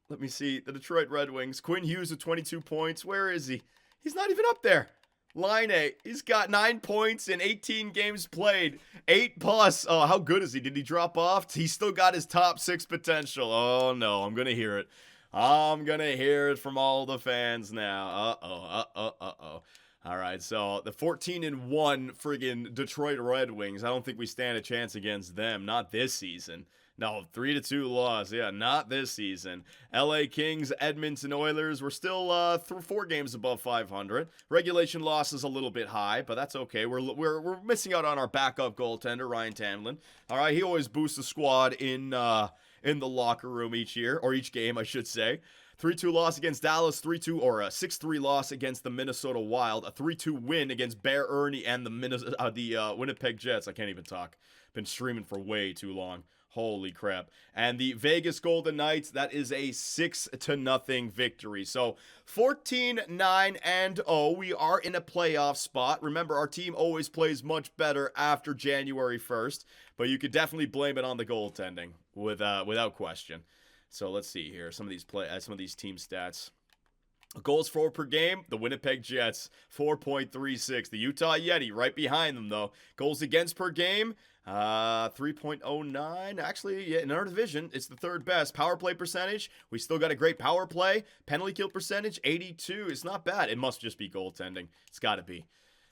Let me see. The Detroit Red Wings. Quinn Hughes with 22 points. Where is he? He's not even up there. Laine, he's got 9 points in 18 games played. 8+. Oh, how good is he? Did he drop off? He's still got his top 6 potential. Oh, no. I'm going to hear it. I'm going to hear it from all the fans now. Uh-oh. All right, so the 14-1 friggin' Detroit Red Wings. I don't think we stand a chance against them. Not this season. No, 3-2 loss. Yeah, not this season. LA Kings, Edmonton Oilers. We're still 4 games above 500. Regulation loss is a little bit high, but that's okay. We're missing out on our backup goaltender, Ryan Tamlin. All right, he always boosts the squad in the locker room each year, or each game, I should say. 3-2 loss against Dallas, 3-2 or a 6-3 loss against the Minnesota Wild, a 3-2 win against Bear Ernie and the Winnipeg Jets. I can't even talk. Been streaming for way too long. Holy crap. And the Vegas Golden Knights, that is a 6-0 victory. So 14-9-0. We are in a playoff spot. Remember, our team always plays much better after January 1st, but you could definitely blame it on the goaltending without question. So let's see here. Some of these team stats. Goals for per game, the Winnipeg Jets, 4.36. The Utah Yeti right behind them, though. Goals against per game, 3.09. Actually, yeah, in our division, it's the third best. Power play percentage, we still got a great power play. Penalty kill percentage, 82. It's not bad. It must just be goaltending. It's got to be.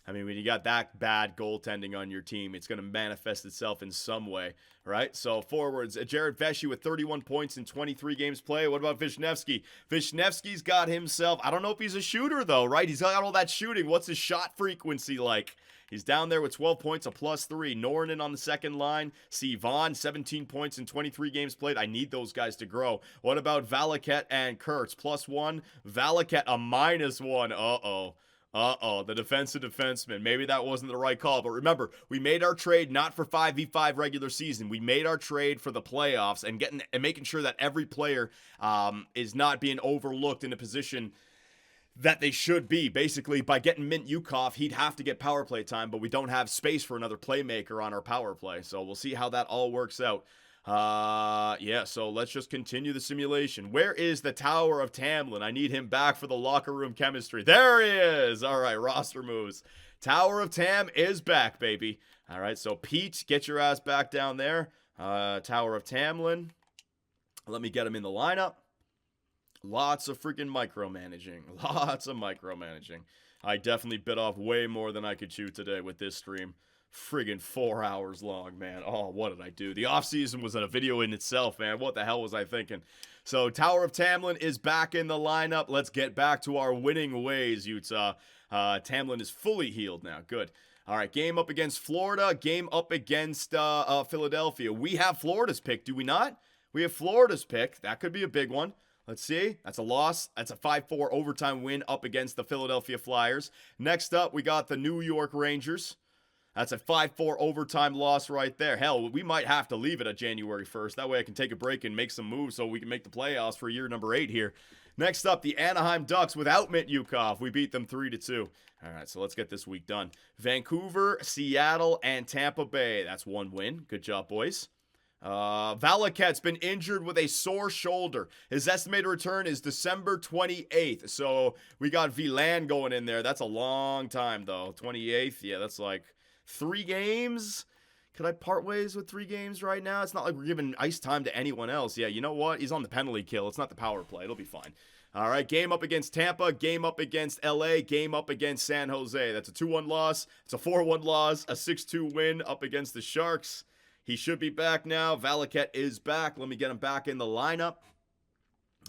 I mean, when you got that bad goaltending on your team, it's going to manifest itself in some way, right? So forwards, Jared Vesey with 31 points in 23 games played. What about Vishnevsky? Vishnevsky's got himself, I don't know if he's a shooter though, right? He's got all that shooting. What's his shot frequency like? He's down there with 12 points, a +3. Nornan on the second line. Vaughn, 17 points in 23 games played. I need those guys to grow. What about Valaket and Kurtz? +1. Valaket, a -1. The defensive defenseman. Maybe that wasn't the right call. But remember, we made our trade not for 5v5 regular season. We made our trade for the playoffs and making sure that every player is not being overlooked in a position that they should be. Basically, by getting Mint Yukov, he'd have to get power play time, but we don't have space for another playmaker on our power play. So we'll see how that all works out. Yeah, so let's just continue the simulation. Where is the Tower of Tamlin? I need him back for the locker room chemistry. There he is! All right, roster moves. Tower of Tam is back, baby. All right, so Pete, get your ass back down there. Tower of Tamlin. Let me get him in the lineup. Lots of freaking micromanaging. Lots of micromanaging. I definitely bit off way more than I could chew today with this stream. Friggin' 4 hours long, man. Oh, what did I do? The offseason was a video in itself, man. What the hell was I thinking? So, Tower of Tamlin is back in the lineup. Let's get back to our winning ways, Utah. Tamlin is fully healed now. Good. All right, game up against Florida. Game up against Philadelphia. We have Florida's pick, do we not? We have Florida's pick. That could be a big one. Let's see. That's a loss. That's a 5-4 overtime win up against the Philadelphia Flyers. Next up, we got the New York Rangers. That's a 5-4 overtime loss right there. Hell, we might have to leave it at January 1st. That way I can take a break and make some moves so we can make the playoffs for year number 8 here. Next up, the Anaheim Ducks without Mint Yukov. We beat them 3-2. All right, so let's get this week done. Vancouver, Seattle, and Tampa Bay. That's 1 win. Good job, boys. Valaket's been injured with a sore shoulder. His estimated return is December 28th. So we got Vilan going in there. That's a long time, though. 28th? Yeah, that's like 3 games? Could I part ways with 3 games right now? It's not like we're giving ice time to anyone else. Yeah, you know what? He's on the penalty kill. It's not the power play. It'll be fine. All right, game up against Tampa, game up against LA, game up against San Jose. That's a 2-1 loss. It's a 4-1 loss, a 6-2 win up against the Sharks. He should be back now. Valaket is back. Let me get him back in the lineup.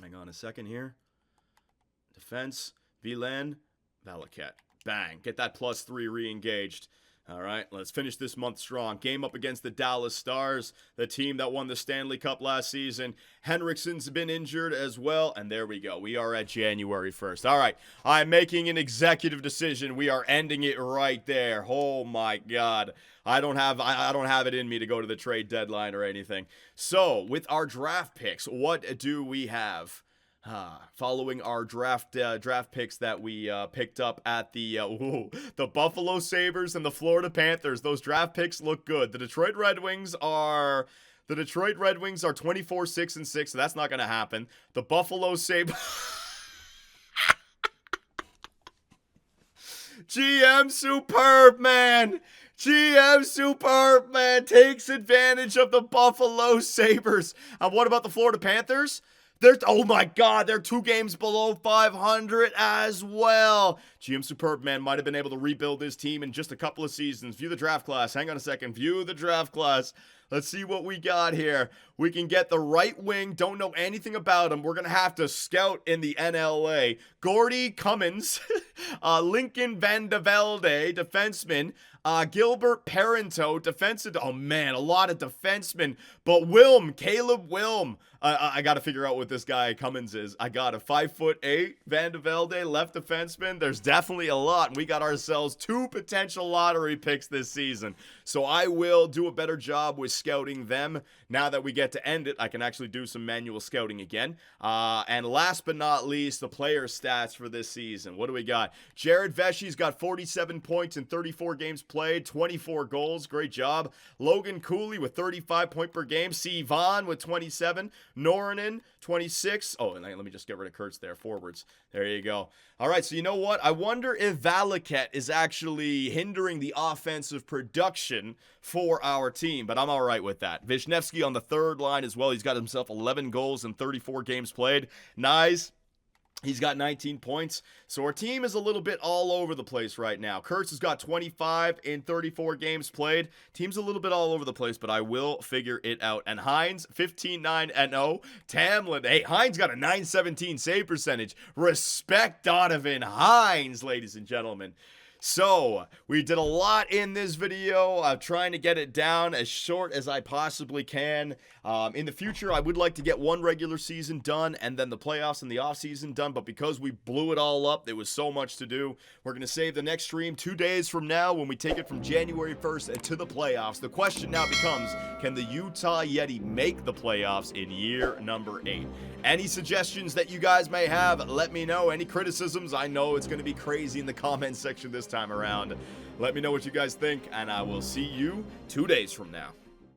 Hang on a second here. Defense, Vilan, Valaket. Bang. Get that +3 re-engaged. All right, let's finish this month strong. Game up against the Dallas Stars, the team that won the Stanley Cup last season. Henriksen's been injured as well, and there we go. We are at January 1st. All right, I'm making an executive decision. We are ending it right there. Oh my God. I don't have it in me to go to the trade deadline or anything. So, with our draft picks, what do we have? Following our draft picks that we picked up at the Buffalo Sabres and the Florida Panthers. Those draft picks look good. The Detroit Red Wings are 24-6-6, so that's not going to happen. The Buffalo Sabres GM superb, man. GM superb, man. Takes advantage of the Buffalo Sabres. And what about the Florida Panthers? Oh my God, they're 2 games below 500 as well. GM Superbman might have been able to rebuild this team in just a couple of seasons. View the draft class. Hang on a second. View the draft class. Let's see what we got here. We can get the right wing. Don't know anything about him. We're going to have to scout in the NLA. Gordy Cummins, Lincoln Van de Velde, defenseman. Gilbert Parento, defensive. Oh man, a lot of defensemen. But Caleb Wilm. I got to figure out what this guy Cummins is. I got a 5'8" Van de Velde, left defenseman. There's definitely a lot. And we got ourselves 2 potential lottery picks this season. So I will do a better job with scouting them. Now that we get to end it, I can actually do some manual scouting again. And last but not least, the player stats for this season. What do we got? Jared Vesey's got 47 points in 34 games played, 24 goals. Great job. Logan Cooley with 35 points per game. C. Vaughn with 27. Norinen, 26. Oh, and let me just get rid of Kurtz there. Forwards. There you go. All right, so you know what? I wonder if Valaket is actually hindering the offensive production for our team, but I'm all right with that. Vishnevsky on the third line as well. He's got himself 11 goals in 34 games played. Nice. He's got 19 points. So our team is a little bit all over the place right now. Kurtz has got 25 in 34 games played. Team's a little bit all over the place, but I will figure it out. And Hines, 15-9-0. Tamlin, hey, Hines got a 917 save percentage. Respect Donovan Hines, ladies and gentlemen. So, we did a lot in this video. I'm trying to get it down as short as I possibly can. In the future, I would like to get 1 regular season done and then the playoffs and the offseason done. But because we blew it all up, there was so much to do. We're going to save the next stream 2 days from now when we take it from January 1st to the playoffs. The question now becomes, can the Utah Yeti make the playoffs in year number 8? Any suggestions that you guys may have, let me know. Any criticisms, I know it's going to be crazy in the comments section this time around. Let me know what you guys think, and I will see you 2 days from now.